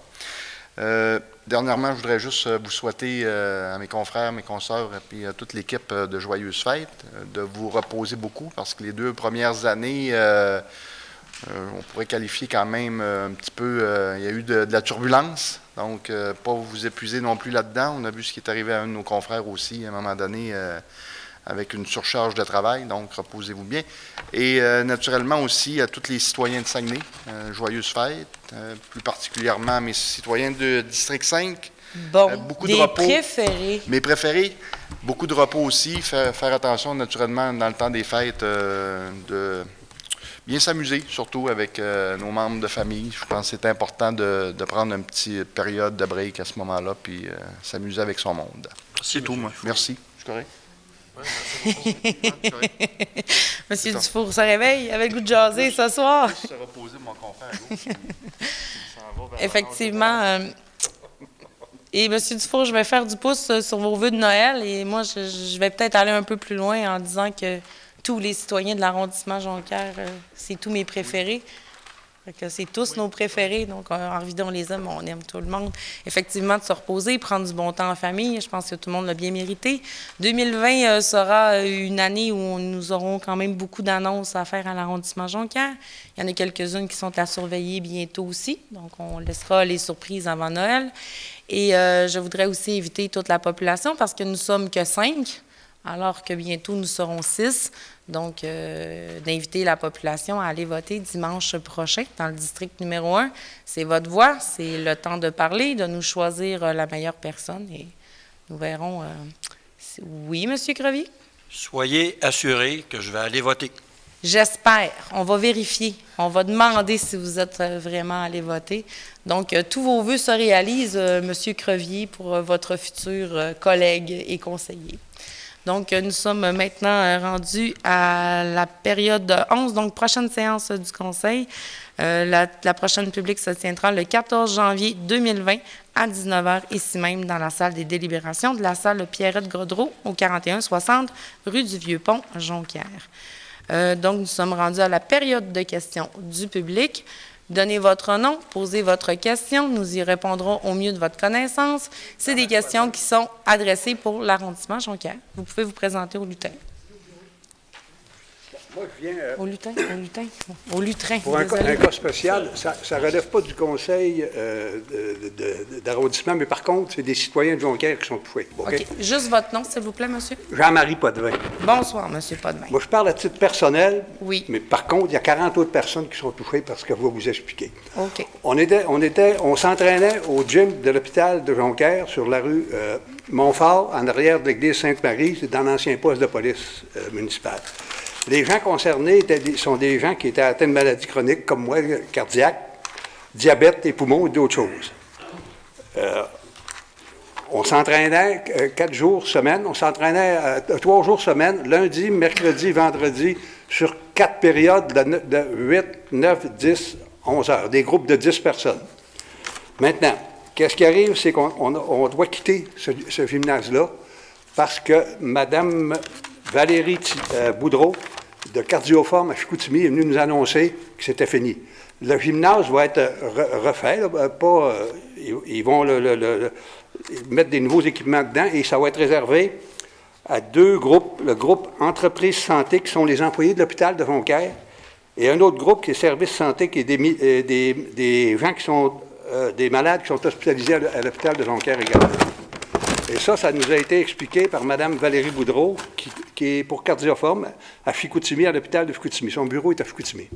Dernièrement, je voudrais juste vous souhaiter à mes confrères, mes consoeurs et puis à toute l'équipe de joyeuses fêtes, de vous reposer beaucoup parce que les 2 premières années, on pourrait qualifier quand même un petit peu, il y a eu de la turbulence, donc pas vous épuiser non plus là-dedans. On a vu ce qui est arrivé à un de nos confrères aussi à un moment donné avec une surcharge de travail, donc reposez-vous bien. Et naturellement aussi à tous les citoyens de Saguenay, joyeuses fêtes, plus particulièrement à mes citoyens de District 5. Bon, beaucoup de repos. Préférés. Mes préférés, beaucoup de repos aussi, faire attention naturellement dans le temps des fêtes de bien s'amuser, surtout avec nos membres de famille. Je pense que c'est important de prendre une petite période de break à ce moment-là, puis s'amuser avec son monde. C'est tout, moi. Merci. Je suis correct? Monsieur Dufour se réveille avec le goût de jaser ce soir. Se reposer, mon confrère. Effectivement. Et Monsieur Dufour, je vais faire du pouce sur vos vœux de Noël et moi, je vais peut-être aller un peu plus loin en disant que tous les citoyens de l'arrondissement Jonquière, c'est tous mes préférés. C'est tous nos préférés. Donc, en Arvida, on les aime, on aime tout le monde. Effectivement, de se reposer, prendre du bon temps en famille, je pense que tout le monde l'a bien mérité. 2020 sera une année où nous aurons quand même beaucoup d'annonces à faire à l'arrondissement Jonquière. Il y en a quelques-unes qui sont à surveiller bientôt aussi. Donc, on laissera les surprises avant Noël. Et je voudrais aussi inviter toute la population parce que nous ne sommes que 5, alors que bientôt nous serons 6. Donc, d'inviter la population à aller voter dimanche prochain dans le district numéro 1. C'est votre voix, c'est le temps de parler, de nous choisir la meilleure personne. Et Nous verrons. Oui, M. Crevier? Soyez assurés que je vais aller voter. J'espère. On va vérifier. On va demander si vous êtes vraiment allé voter. Donc, tous vos vœux se réalisent, M. Crevier, pour votre futur collègue et conseiller. Donc, nous sommes maintenant rendus à la période 11, donc prochaine séance du Conseil. La prochaine publique se tiendra le 14 janvier 2020 à 19h, ici même dans la salle des délibérations de la salle Pierrette-Godreau au 4160 rue du Vieux-Pont, Jonquière. Donc, nous sommes rendus à la période de questions du public. Donnez votre nom, posez votre question, nous y répondrons au mieux de votre connaissance. C'est des questions qui sont adressées pour l'arrondissement Jonquière. Vous pouvez vous présenter au lutin. Moi, je viens... Au lutrin. Pour un cas spécial, ça ne relève pas du conseil d'arrondissement, mais par contre, c'est des citoyens de Jonquière qui sont touchés. OK. Juste votre nom, s'il vous plaît, monsieur. Jean-Marie Potvin. Bonsoir, monsieur Potvin. Moi, je parle à titre personnel. Oui. Mais par contre, il y a 40 autres personnes qui sont touchées parce que je vais vous expliquer. OK. On s'entraînait au gym de l'hôpital de Jonquière sur la rue Montfort, en arrière de l'église Sainte-Marie, c'est dans l'ancien poste de police municipal. Les gens concernés sont des gens qui étaient atteints de maladies chroniques, comme moi, cardiaque, diabète et poumons et d'autres choses. On s'entraînait 4 jours semaine, on s'entraînait 3 jours semaine, lundi, mercredi, vendredi, sur 4 périodes de 8, 9, 10, 11 heures, des groupes de 10 personnes. Maintenant, qu'est-ce qui arrive, c'est qu'on doit quitter ce gymnase-là parce que Mme Valérie Boudreau, de Cardioforme à Chicoutimi, est venue nous annoncer que c'était fini. Le gymnase va être refait, ils vont mettre des nouveaux équipements dedans et ça va être réservé à 2 groupes. Le groupe Entreprise Santé, qui sont les employés de l'hôpital de Jonquière, et un autre groupe qui est Service Santé, qui est des gens qui sont des malades qui sont hospitalisés à l'hôpital de Jonquière également. Et ça nous a été expliqué par Mme Valérie Boudreau, qui est pour Cardioforme à Chicoutimi, à l'hôpital de Chicoutimi. Son bureau est à Chicoutimi.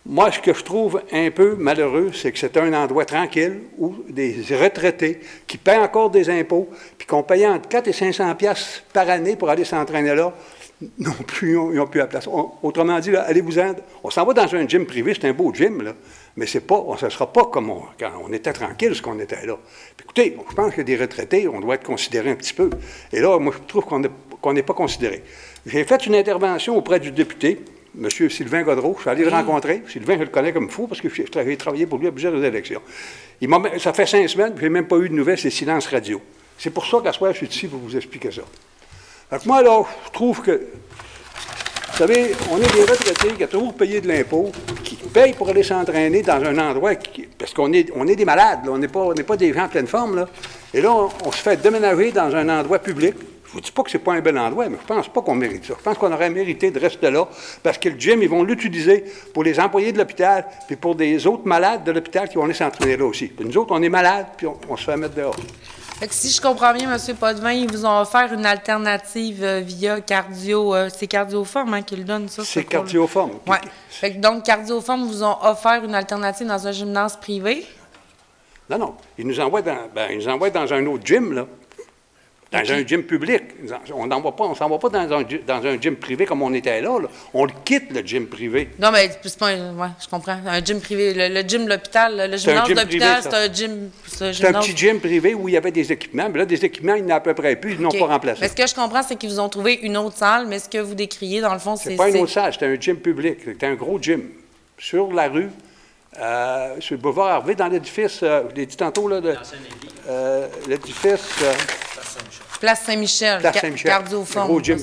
Moi, ce que je trouve un peu malheureux, c'est que c'est un endroit tranquille où des retraités qui paient encore des impôts, puis qu'on paye entre 400 et 500 piastres par année pour aller s'entraîner là, non plus, ils n'ont plus la place. Autrement dit, allez-vous-en. On s'en va dans un gym privé, c'est un beau gym, là, mais ce ne sera pas comme quand on était tranquille, ce qu'on était là. Puis, écoutez, je pense que des retraités, on doit être considérés un petit peu. Et là, moi, je trouve qu'on n'est pas considéré. J'ai fait une intervention auprès du député, M. Sylvain Godreau. Je suis allé le rencontrer. Sylvain, je le connais comme il faut parce que j'ai travaillé pour lui à plusieurs élections. Ça fait 5 semaines, je n'ai même pas eu de nouvelles, c'est silence radio. C'est pour ça qu'à ce soir, je suis ici pour vous expliquer ça. Donc moi, là, je trouve que, vous savez, on est des retraités qui ont toujours payé de l'impôt, qui payent pour aller s'entraîner dans un endroit, parce qu'on est des malades, là, on n'est pas des gens en pleine forme, là. Et là, on se fait déménager dans un endroit public. Je ne vous dis pas que ce n'est pas un bel endroit, mais je ne pense pas qu'on mérite ça. Je pense qu'on aurait mérité de rester là, parce que le gym, ils vont l'utiliser pour les employés de l'hôpital, puis pour des autres malades de l'hôpital qui vont aller s'entraîner là aussi. Puis nous autres, on est malades, puis on se fait mettre dehors. Fait que si je comprends bien, M. Potvin, ils vous ont offert une alternative via Cardio... c'est Cardioforme qui le donne, ça? C'est Cardioforme. Oui. Fait que donc, Cardioforme vous ont offert une alternative dans un gymnase privé? Non. Ils nous envoient dans un autre gym, là. Dans un gym public. On ne s'en va pas dans un gym privé comme on était là. On le quitte, le gym privé. Non, mais c'est pas je comprends. Un gym privé. Le gym de l'hôpital, le gymnase de l'hôpital, c'est un gym... C'est un petit gym privé où il y avait des équipements. Mais là, des équipements, il n'y en a à peu près plus. Ils n'ont pas remplacé. Mais ce que je comprends, c'est qu'ils vous ont trouvé une autre salle, mais ce que vous décriez, dans le fond, c'est... C'est pas une autre salle, c'était un gym public. C'était un gros gym. Sur la rue, sur le boulevard Harvey, dans l'édifice, je l'ai dit tantôt, là, l'édifice... Place Saint-Michel, Cardioforme, gros gym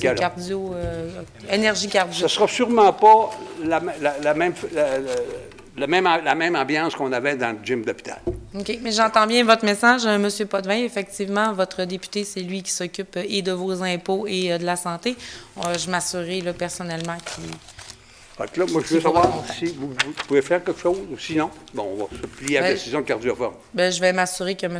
énergie cardio. Ce ne sera sûrement pas la même ambiance qu'on avait dans le gym d'hôpital. OK, mais j'entends bien votre message, M. Potvin. Effectivement, votre député, c'est lui qui s'occupe et de vos impôts et de la santé. Je m'assurerai là, personnellement qu'il... Donc là, moi, je veux savoir si vous pouvez faire quelque chose ou sinon, bon, on va se plier à la décision de Cardioforme. Bien, je vais m'assurer que M.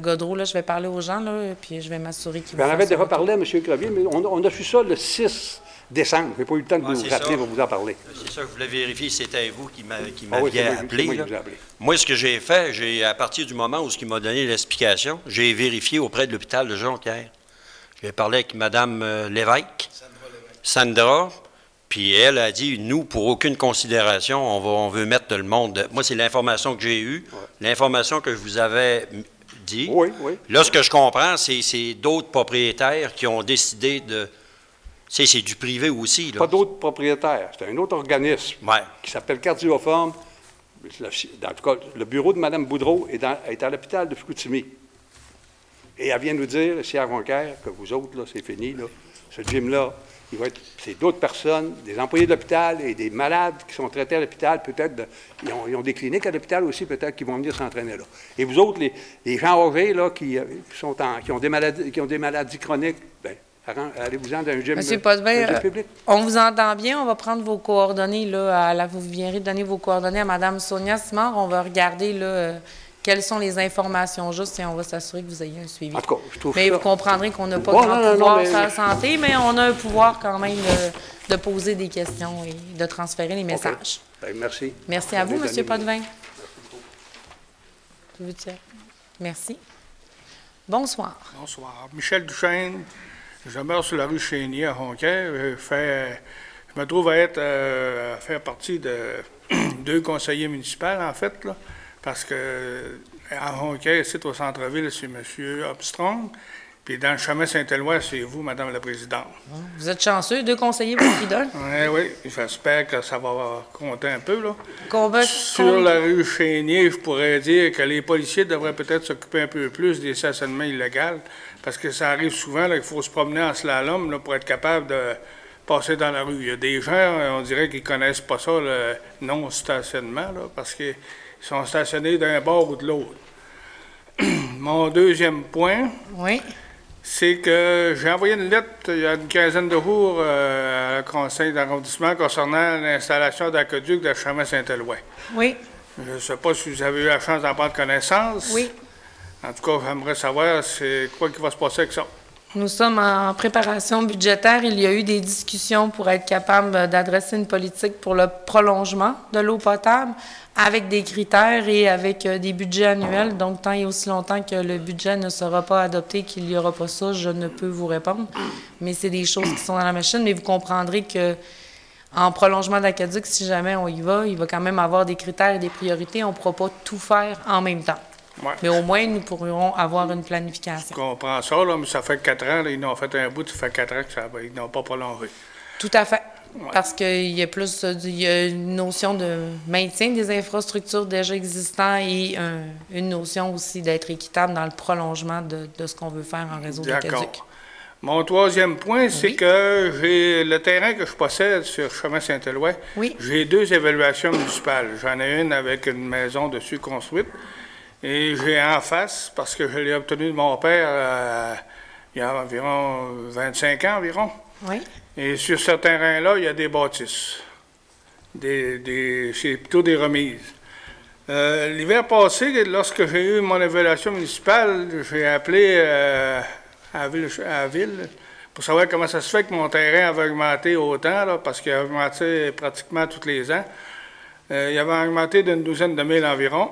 Godreau, là, je vais parler aux gens, là, puis je vais m'assurer qu'il va On avait déjà parlé à M. Crevier, mais on a su ça le 6 décembre. Je n'ai pas eu le temps de vous c'est rappeler ça. pour vous en parler. C'est ça que je voulais vérifier, c'était vous qui oui, m'aviez c'est moi appelé. qui là. vous ai appelé. Moi, ce que j'ai fait, à partir du moment où il m'a donné l'explication, j'ai vérifié auprès de l'hôpital de Jonquière. J'ai parlé avec Mme Lévesque, Sandra, puis elle a dit, nous, pour aucune considération, on veut mettre le monde... Moi, c'est l'information que j'ai eue, l'information que je vous avais dit. Oui, oui. Là, ce que je comprends, c'est d'autres propriétaires qui ont décidé de... C'est du privé aussi, là. Pas d'autres propriétaires. C'est un autre organisme Ouais. qui s'appelle Cardioforme. En tout cas, le bureau de Mme Boudreau est à l'hôpital de Chicoutimi. Et elle vient nous dire, ici à Jonquière, que vous autres, là, c'est fini, là. Ce gym-là, c'est d'autres personnes, des employés de l'hôpital et des malades qui sont traités à l'hôpital, peut-être, ils ont des cliniques à l'hôpital aussi, peut-être, qui vont venir s'entraîner là. Et vous autres, les gens âgés, là, qui ont des maladies chroniques, bien, allez-vous-en dans un gym, Monsieur Potvin, public. on vous entend bien. On va prendre vos coordonnées. Là, vous viendrez donner vos coordonnées à Mme Sonia Simard. On va regarder là, quelles sont les informations justes et on va s'assurer que vous ayez un suivi. En tout cas, je trouve mais ça... vous comprendrez qu'on n'a pas Bon, grand non, pouvoir mais... sur la santé, mais on a un pouvoir quand même de poser des questions et de transférer les messages. Okay. Ben, merci. Merci à vous, M. Potvin. Merci. Bonsoir. Bonsoir. Michel Duchesne. Je demeure sur la rue Chénier à Jonquière. Je me trouve à faire partie de 2 conseillers municipaux, en fait, là, parce que à Jonquière, ici au centre-ville, c'est M. Armstrong. Puis dans le chemin Saint-Éloi, c'est vous, Madame la Présidente. Vous êtes chanceux, 2 conseillers pour qui donne? Oui, j'espère que ça va compter un peu, là. Sur la rue Chénier, je pourrais dire que les policiers devraient peut-être s'occuper un peu plus des stationnements illégaux, parce que ça arrive souvent qu'il faut se promener en slalom là, pour être capable de passer dans la rue. Il y a des gens, on dirait qu'ils ne connaissent pas ça, le non-stationnement, là, parce qu'ils sont stationnés d'un bord ou de l'autre. Mon deuxième point, c'est que j'ai envoyé une lettre il y a une quinzaine de jours à un conseil d'arrondissement concernant l'installation d'aqueduc de chemin Saint-Éloi. Oui. Je ne sais pas si vous avez eu la chance d'en prendre connaissance. Oui. En tout cas, j'aimerais savoir c'est quoi qui va se passer avec ça. Nous sommes en préparation budgétaire. Il y a eu des discussions pour être capable d'adresser une politique pour le prolongement de l'eau potable avec des critères et avec des budgets annuels. Donc, tant et aussi longtemps que le budget ne sera pas adopté, qu'il n'y aura pas ça, je ne peux vous répondre. Mais c'est des choses qui sont dans la machine. Mais vous comprendrez que en prolongement d'aqueduc, si jamais on y va, il va quand même avoir des critères et des priorités. On ne pourra pas tout faire en même temps. Ouais. Mais au moins, nous pourrions avoir une planification. Je comprends ça, là, mais ça fait 4 ans. Là, ils n'ont fait un bout, ça fait 4 ans qu'ils n'ont pas prolongé. Tout à fait. Ouais. Parce qu'il y a plus il y a une notion de maintien des infrastructures déjà existantes et une notion aussi d'être équitable dans le prolongement de ce qu'on veut faire en réseau d'aqueduc. D'accord. Mon troisième point, c'est que j'ai le terrain que je possède sur chemin Saint-Éloi, j'ai 2 évaluations municipales. J'en ai une avec une maison dessus construite. Et j'ai en face, parce que je l'ai obtenu de mon père il y a environ 25 ans environ. Oui. Et sur ce terrain-là, il y a des bâtisses. C'est plutôt des remises. L'hiver passé, lorsque j'ai eu mon évaluation municipale, j'ai appelé à Ville pour savoir comment ça se fait que mon terrain avait augmenté autant, là, parce qu'il a augmenté pratiquement tous les ans. Il avait augmenté d'une douzaine de mille environ.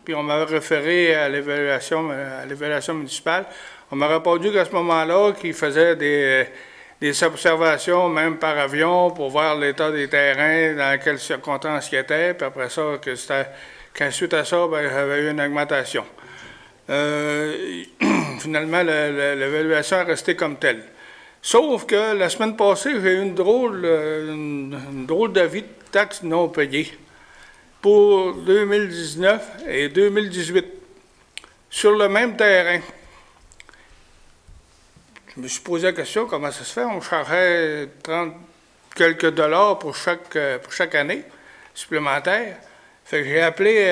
Puis on m'avait référé à l'évaluation municipale. On m'a répondu qu'à ce moment-là, qu'ils faisaient des observations, même par avion, pour voir l'état des terrains, dans quelles circonstances ils étaient. Puis après ça, qu'ensuite à ça, ben, j'avais eu une augmentation. Finalement, l'évaluation est restée comme telle. Sauf que la semaine passée, j'ai eu une drôle d'avis de taxes non payées pour 2019 et 2018, sur le même terrain. Je me suis posé la question, comment ça se fait? On chargeait 30 quelques dollars pour chaque année supplémentaire. Fait que j'ai appelé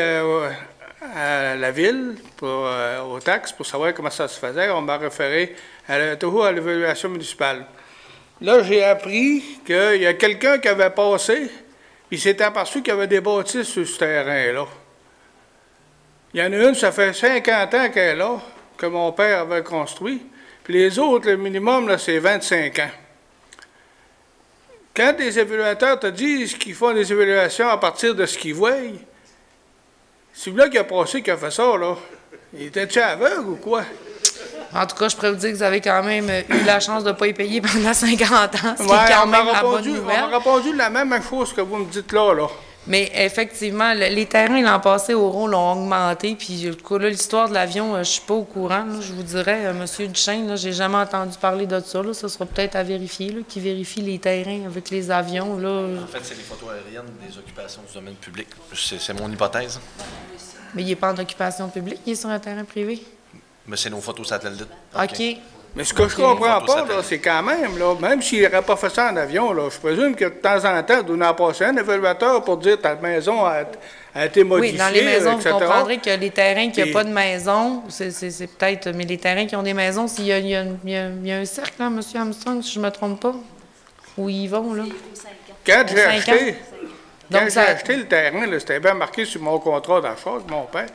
à la ville, aux taxes, pour savoir comment ça se faisait. On m'a référé toujours à l'évaluation municipale. Là, j'ai appris qu'il y a quelqu'un qui avait passé. Il s'est aperçu qu'il y avait des bâtisses sur ce terrain-là. Il y en a une, ça fait 50 ans qu'elle est là, que mon père avait construit. Puis les autres, le minimum, là, c'est 25 ans. quand des évaluateurs te disent qu'ils font des évaluations à partir de ce qu'ils voient, celui-là qui a passé, qui a fait ça, là, il était-tu aveugle ou quoi? En tout cas, je pourrais vous dire que vous avez quand même eu la chance de ne pas y payer pendant 50 ans, ce qui Ouais, est quand on m'a même la bonne répondu, nouvelle. on m'a répondu la même chose que vous me dites là. Mais effectivement, les terrains l'an passé au rôle ont augmenté. Puis, en tout cas, là, l'histoire de l'avion, je ne suis pas au courant. Là, je vous dirais, M. Duchesne, je n'ai jamais entendu parler de ça. Là, ça sera peut-être à vérifier, là, qui vérifie les terrains avec les avions. Là. En fait, c'est les photos aériennes des occupations du domaine public. C'est mon hypothèse. Mais il n'est pas en occupation publique, il est sur un terrain privé. Mais c'est nos photos satellites. OK. Mais ce que je comprends pas, là, c'est quand même s'il n'aurait pas fait ça en avion, là, je présume que de temps en temps, on a passé un évaluateur pour dire ta maison a été modifiée, oui, dans les maisons, etc. vous comprendrez que les terrains qui n'ont pas de maison, c'est peut-être... Mais les terrains qui ont des maisons, il y a un cercle, là, M. Armstrong, si je ne me trompe pas, où ils vont, là. Quand j'ai acheté... Donc, Quand j'ai acheté le terrain, c'était bien marqué sur mon contrat d'achat de mon père,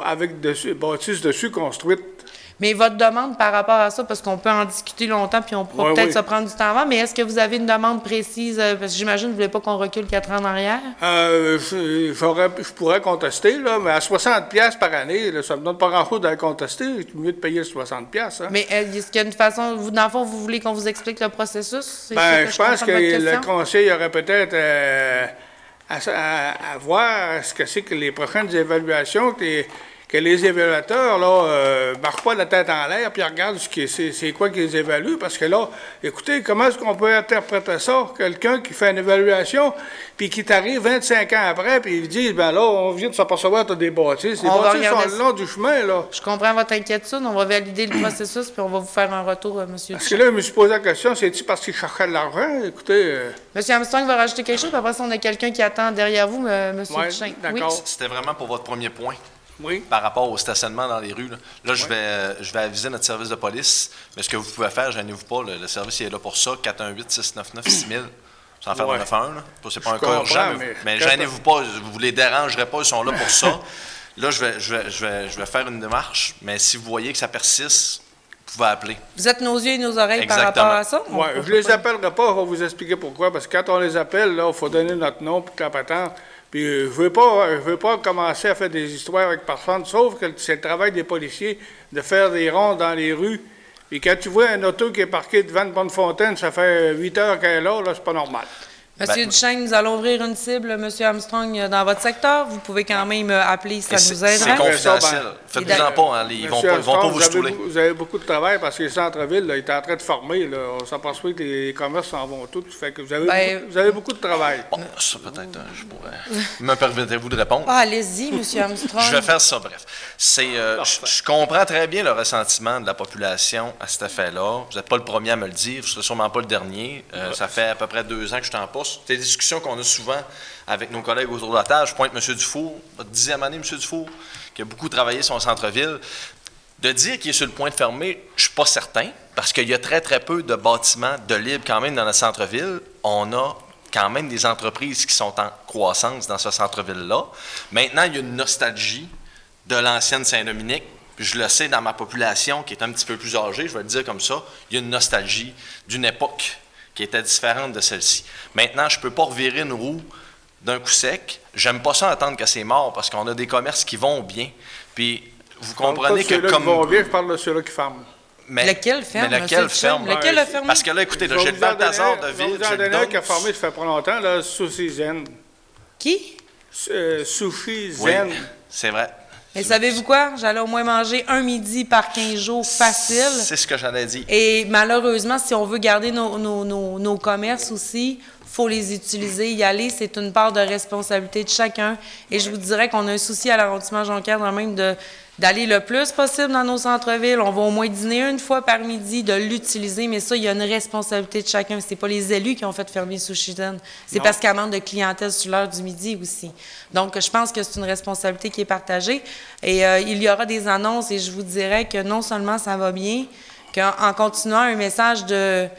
avec bâtisse dessus construite. Mais votre demande par rapport à ça, parce qu'on peut en discuter longtemps, puis on pourra peut-être se prendre du temps avant, mais est-ce que vous avez une demande précise? Parce que j'imagine que vous ne voulez pas qu'on recule 4 ans en arrière? Je pourrais contester, là, mais à 60$ par année, là, ça ne me donne pas grand-chose de la contester. C'est mieux de payer le 60$. Hein. Mais est-ce qu'il y a une façon, dans le fond, vous voulez qu'on vous explique le processus? Je pense que le conseil aurait peut-être à voir ce que c'est que les prochaines évaluations, que les évaluateurs, là, marquent pas la tête en l'air puis regardent c'est quoi qu'ils évaluent. Parce que là, écoutez, comment est-ce qu'on peut interpréter ça? Quelqu'un qui fait une évaluation puis qui t'arrive 25 ans après puis il dit, ben là, on vient de s'apercevoir que tu as des bâtisses. Les bâtisses sont le long du chemin, là. Je comprends votre inquiétude. On va valider le processus puis on va vous faire un retour, M. Duchesne. Parce que là, je me suis posé la question, c'est-tu parce qu'il cherchait de l'argent? Écoutez... M. Armstrong va rajouter quelque chose, puis après ça, on a quelqu'un qui attend derrière vous, M. Duchesne. D'accord. Oui? C'était vraiment pour votre premier point. Oui. Par rapport au stationnement dans les rues. Là, je vais aviser notre service de police, mais ce que vous pouvez faire, gênez-vous pas, le service il est là pour ça, 418-699-6000. Sans faire de 911, là. C'est pas un cas urgent, mais gênez-vous pas, vous les dérangerez pas, ils sont là pour ça. Là, je vais faire une démarche, mais si vous voyez que ça persiste, vous pouvez appeler. Vous êtes nos yeux et nos oreilles Exactement. par rapport à ça? Oui, je les appellerai pas, on va vous expliquer pourquoi, parce que quand on les appelle, là, il faut donner notre nom, puis la patente. Puis je veux pas commencer à faire des histoires avec personne, sauf que c'est le travail des policiers de faire des rondes dans les rues. Puis quand tu vois un auto qui est parqué devant une bonne fontaine, ça fait 8 heures qu'elle est là, c'est pas normal. Monsieur Duchesne, nous allons ouvrir une cible, M. Armstrong, dans votre secteur. Vous pouvez quand même appeler, ça nous aiderait. C'est confidentiel. Faites-vous-en pas, hein, ils vont pas vous stouler. Vous avez beaucoup de travail parce que les centres-villes, ils étaient en train de former. Là. On s'aperçoit que les commerces s'en vont tous. Fait que vous avez beaucoup de travail. Bon, ça peut-être, je pourrais... Me permettez-vous de répondre? Ah, allez-y, M. Armstrong. Je vais faire ça, bref. Je comprends très bien le ressentiment de la population à cet effet-là. Vous n'êtes pas le premier à me le dire, vous ne serez sûrement pas le dernier. Ça fait à peu près 2 ans que je t'en poste. C'est des discussions qu'on a souvent avec nos collègues autour de la table. Je pointe M. Dufour, votre 10e année, M. Dufour, qui a beaucoup travaillé sur le centre-ville. De dire qu'il est sur le point de fermer, je ne suis pas certain, parce qu'il y a très, très peu de bâtiments de libre quand même dans le centre-ville. On a quand même des entreprises qui sont en croissance dans ce centre-ville-là. Maintenant, il y a une nostalgie de l'ancienne Saint-Dominique. Puis je le sais dans ma population qui est un petit peu plus âgée, je vais le dire comme ça, il y a une nostalgie d'une époque qui était différente de celle-ci. Maintenant, je ne peux pas revirer une roue d'un coup sec. J'aime pas ça entendre que c'est mort parce qu'on a des commerces qui vont bien. Puis vous comprenez que comme... Qui vont bien, je parle de ceux-là qui ferment. Lequel ferme? Mais lequel ferme? Lequel a fermé? Parce que là, écoutez, j'ai le Balthazar de Ville. Vous en donnez un qui a fermé, ça fait pas longtemps, là, Sushi Zen. Qui? Sushi Zen. Oui, c'est vrai. Mais savez-vous quoi? J'allais au moins manger un midi par 15 jours facile. C'est ce que j'allais dire. Et malheureusement, si on veut garder nos commerces aussi, il faut les utiliser, y aller. C'est une part de responsabilité de chacun. Et je vous dirais qu'on a un souci à l'arrondissement Jonquière quand même d'aller le plus possible dans nos centres-villes. On va au moins dîner une fois par midi, de l'utiliser, mais ça, il y a une responsabilité de chacun. C'est pas les élus qui ont fait fermer Sushi Zen. C'est parce qu'il manque de clientèle sur l'heure du midi aussi. Donc, je pense que c'est une responsabilité qui est partagée. Et il y aura des annonces et je vous dirais que non seulement ça va bien, qu'en continuant un message de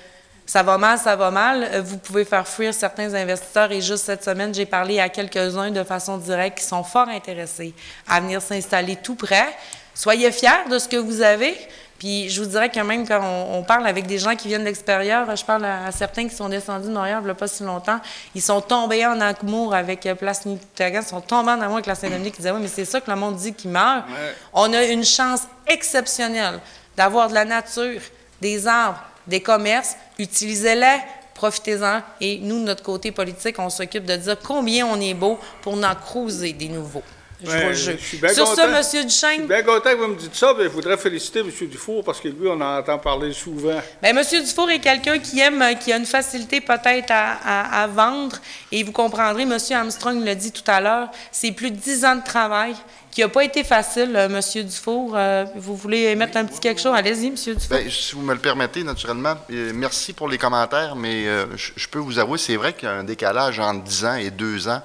ça va mal, vous pouvez faire fuir certains investisseurs. Et juste cette semaine, j'ai parlé à quelques-uns de façon directe qui sont fort intéressés à venir s'installer tout près. Soyez fiers de ce que vous avez. Puis je vous dirais que même quand on parle avec des gens qui viennent de l'extérieur, je parle à certains qui sont descendus de Montréal il n'y a pas si longtemps, ils sont tombés en amour avec Place Nicoutagan, ils sont tombés en amour avec la Saint-Dominique, ils disaient « Oui, mais c'est ça que le monde dit qui meurt. Ouais. » On a une chance exceptionnelle d'avoir de la nature, des arbres, des commerces, utilisez-les, profitez-en. Et nous, de notre côté politique, on s'occupe de dire combien on est beau pour en creuser des nouveaux. Je suis bien Sur content. ça, M. Je suis Duchesne. bien content que vous me dites ça, mais je voudrais féliciter M. Dufour parce que lui, on en entend parler souvent. Bien, M. Dufour est quelqu'un qui aime, qui a une facilité peut-être à vendre. Et vous comprendrez, M. Armstrong l'a dit tout à l'heure, c'est plus de 10 ans de travail qui n'a pas été facile, M. Dufour. Vous voulez émettre un petit quelque chose? Allez-y, M. Dufour. Bien, si vous me le permettez, naturellement, merci pour les commentaires, mais je peux vous avouer, c'est vrai qu'il y a un décalage entre 10 ans et 2 ans.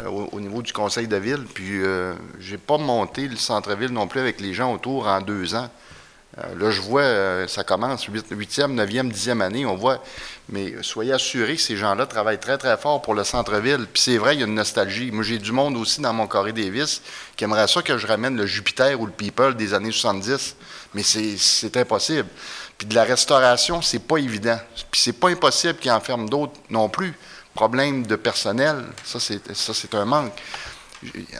Au niveau du conseil de ville, puis j'ai pas monté le centre-ville non plus avec les gens autour en 2 ans. Là, je vois, ça commence, 8e, 9e, 10e année, on voit, mais soyez assurés que ces gens-là travaillent très, très fort pour le centre-ville. Puis c'est vrai, il y a une nostalgie. Moi, j'ai du monde aussi dans mon carré Davis qui aimerait ça que je ramène le Jupiter ou le People des années 70, mais c'est impossible. Puis de la restauration, c'est pas évident. Puis c'est pas impossible qu'ils en ferment d'autres non plus. Problème de personnel, ça c'est un manque.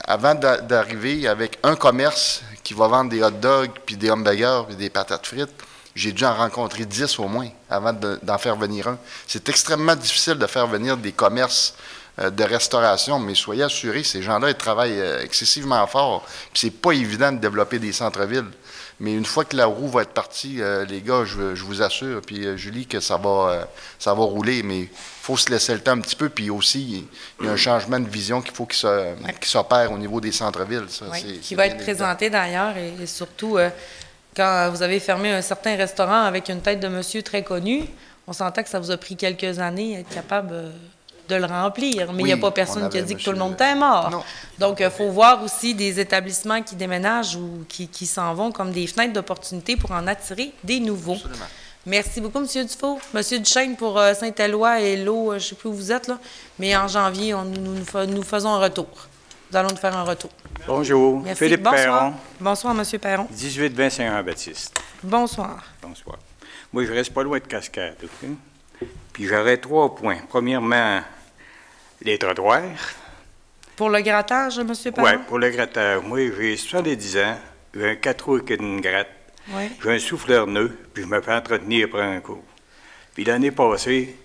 Avant d'arriver avec un commerce qui va vendre des hot dogs, puis des hamburgers, puis des patates frites, j'ai dû en rencontrer 10 au moins avant d'en faire venir un. C'est extrêmement difficile de faire venir des commerces de restauration, mais soyez assurés, ces gens-là, ils travaillent excessivement fort. Puis c'est pas évident de développer des centres-villes. Mais une fois que la roue va être partie, les gars, je vous assure, puis Julie, que ça va rouler, mais il faut se laisser le temps un petit peu, puis aussi, il y a un changement de vision qu'il faut qu'il s'opère au niveau des centres-villes. Ça, oui, qui va être présenté d'ailleurs, et surtout, quand vous avez fermé un certain restaurant avec une tête de monsieur très connu, on sentait que ça vous a pris quelques années être capable de le remplir, mais il n'y a pas personne qui a dit que tout le monde était mort. Non. Donc, il faut voir aussi des établissements qui déménagent ou qui s'en vont comme des fenêtres d'opportunité pour en attirer des nouveaux. Absolument. Merci beaucoup, M. Dufault. M. Duchesne, pour Saint-Éloi et l'eau, je ne sais plus où vous êtes, là, mais en janvier, nous faisons un retour. Nous allons nous faire un retour. Bonjour, merci. Philippe Bonsoir. Perron. Bonsoir, M. Perron. 18-20 Saint-Jean-Baptiste. Bonsoir. Bonsoir. Moi, je reste pas loin de Cascade, OK? Puis j'aurais 3 points. Premièrement, les trottoirs. Pour le grattage, M. Perron? Oui, pour le grattage. Moi, j'ai 70 ans, j'ai un 4 roues qui me gratte. Oui. J'ai un souffleur neuf, puis je me fais entretenir après un coup. Puis l'année passée,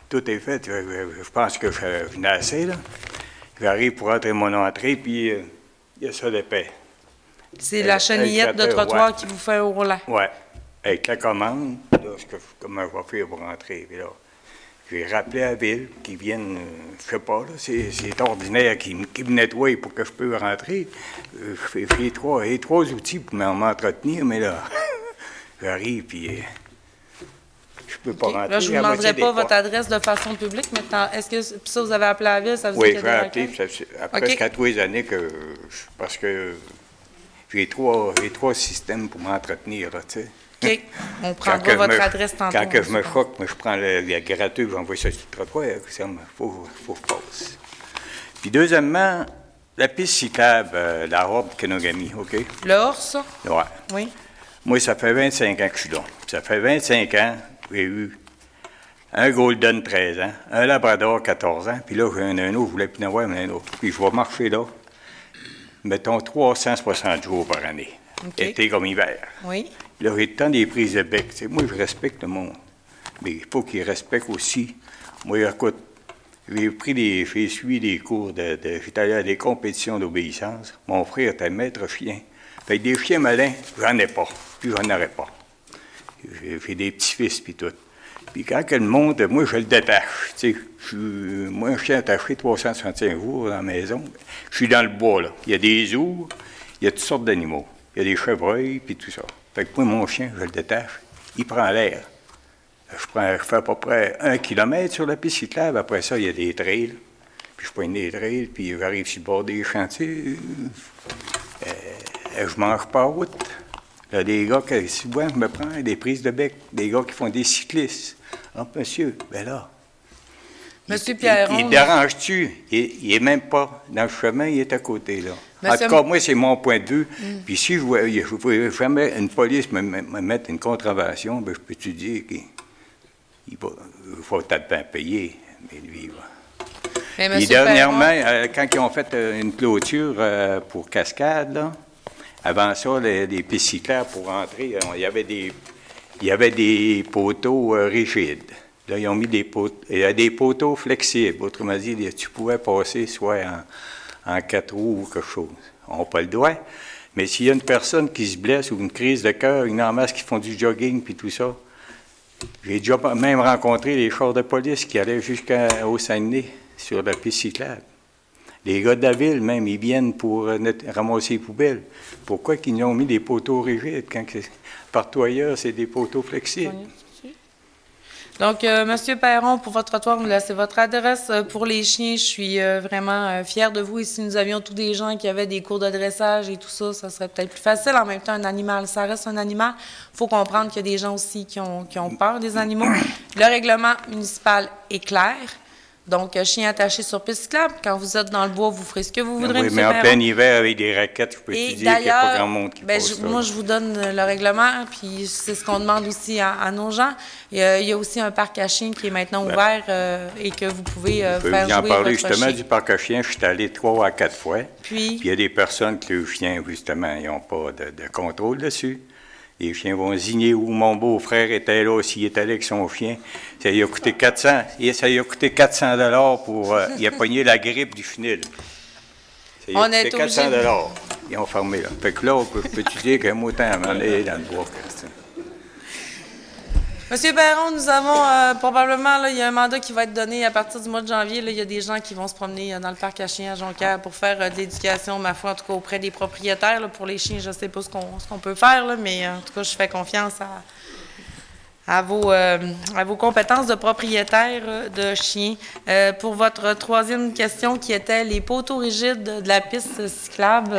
tout est fait. Je pense que je venais assez, là. J'arrive pour entrer mon entrée, puis il y a ça d'épais. C'est la chenillette de trottoir qui vous fait un roulant. Oui. Avec la commande, là, comment je vais faire pour rentrer? Puis là, j'ai rappelé à la ville qu'ils viennent, je sais pas, là, c'est ordinaire qui me nettoie pour que je puisse rentrer. Je fais les trois outils pour m'entretenir, mais là, j'arrive, puis je peux pas rentrer. Là, je ne vous demanderai pas votre adresse de façon publique, mais est-ce que ça, vous avez appelé la ville? Ça vous oui, j'ai appelé, après 4 années parce que j'ai trois systèmes pour m'entretenir, là, tu sais. OK. On prendra votre adresse tantôt. Quand que je me choque, moi, je prends le gratteux, j'envoie ça sur le trottoir. Il faut que je passe. Puis deuxièmement, la piste cyclable, la robe Kenogami, OK? Le Horse? Oui. Oui. Moi, ça fait 25 ans que je suis là. Ça fait 25 ans que j'ai eu un Golden 13 ans, un Labrador 14 ans, puis là, j'ai un autre, je voulais plus en avoir, mais un autre. Puis je vais marcher là, mettons 360 jours par année, été comme hiver. Oui. Là, j'ai le temps des prises de bec. T'sais, moi, je respecte le monde. Mais il faut qu'ils respectent aussi. Moi, écoute, j'ai suivi des cours j'étais allé à des compétitions d'obéissance. Mon frère était maître chien. Fait que des chiens malins, j'en ai pas. Puis j'en aurais pas. J'ai des petits-fils, puis tout. Puis quand elle monte, moi, je le détache. Moi, un chien attaché 365 jours dans la maison, je suis dans le bois, là. Il y a des ours, il y a toutes sortes d'animaux. Il y a des chevreuils, puis tout ça. Fait que moi, mon chien, je le détache, il prend l'air. Je fais à peu près 1 kilomètre sur la piste cyclable. Après ça, il y a des trails. Puis je prends des trails, puis j'arrive sur le bord des chantiers. Je mange pas route. Il y a des gars qui, souvent, je me prends des prises de bec, des gars qui font des cyclistes. Ah, monsieur, ben là. Monsieur Pierron. Il dérange-tu? Il est même pas dans le chemin, il est à côté, là. En tout cas, moi, c'est mon point de vue. Puis si je vois jamais une police me mettre une contravention, ben, je peux te dire qu'il faut peut-être bien payer, mais lui, il va. Mais Puis dernièrement, quand ils ont fait une clôture pour Cascade, là, avant ça, les pistes cyclables pour rentrer, il y avait des poteaux rigides. Là, ils ont mis des poteaux flexibles. Autrement dit, tu pouvais passer soit en 4 roues ou quelque chose. On n'a pas le droit. Mais s'il y a une personne qui se blesse ou une crise de cœur, une en masse qui font du jogging puis tout ça, j'ai déjà même rencontré les chars de police qui allaient jusqu'au Saguenay sur la piste cyclable. Les gars de la ville, même, ils viennent pour ramasser les poubelles. Pourquoi qu'ils nous ont mis des poteaux rigides quand partout ailleurs, c'est des poteaux flexibles? Donc, M. Perron, pour votre trottoir, vous me laissez votre adresse. Pour les chiens, je suis vraiment fière de vous. Et si nous avions tous des gens qui avaient des cours de dressage et tout ça, ça serait peut-être plus facile. En même temps, un animal, ça reste un animal. Il faut comprendre qu'il y a des gens aussi qui ont peur des animaux. Le règlement municipal est clair. Donc, chien attaché sur piste cyclable. Quand vous êtes dans le bois, vous ferez ce que vous voudrez, oui, M. mais en Perron. plein hiver, avec des raquettes, je peux te dire qu'il n'y a pas grand monde qui passe ça. Moi, je vous donne le règlement, puis c'est ce qu'on demande aussi à nos gens. Il y a aussi un parc à chiens qui est maintenant ouvert et que vous pouvez faire jouer votre chien. Je peux vous en parler justement du parc à chiens. Je suis allé 3 à 4 fois. Puis il y a des personnes que le chien, justement, ils n'ont pas de contrôle dessus. Les chiens vont zigner où mon beau-frère était là, s'il était allé avec son chien. Ça lui a coûté 400 $ pour... il a pogné la grippe du chenil. Ça lui a coûté 400 $. Ils ont fermé, là. Fait que là, je peux te dire qu'un mot temps à m'aller dans le bois. Monsieur Perron, nous avons probablement, là, il y a un mandat qui va être donné à partir du mois de janvier. Là, il y a des gens qui vont se promener dans le parc à chiens à Jonquière pour faire de l'éducation, ma foi, en tout cas auprès des propriétaires. Là, pour les chiens, je ne sais pas ce qu'on peut faire, là, mais en tout cas, je fais confiance à vos compétences de propriétaire de chiens. Pour votre troisième question, qui était les poteaux rigides de la piste cyclable,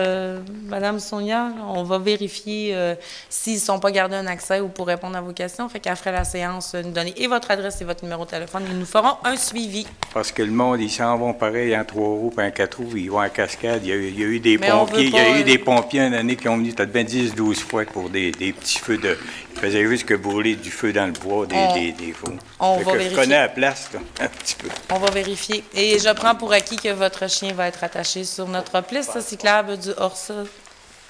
Madame Sonia, on va vérifier s'ils ne sont pas gardés un accès ou pour répondre à vos questions. Fait qu'après la séance, nous donner et votre adresse et votre numéro de téléphone et nous ferons un suivi. Parce que le monde, ils s'en vont pareil en 3 roues et en 4 roues, ils vont en cascade. Il y a eu des pompiers, il y a eu des pompiers une année qui ont venu peut-être 10-12 fois pour des petits feux de... Ils faisaient juste que brûler du feu dans le bois, des feux. On va vérifier. Je connais la place, là, un petit peu. On va vérifier. Et je prends pour acquis que votre chien va être attaché sur notre piste cyclable du Horsa.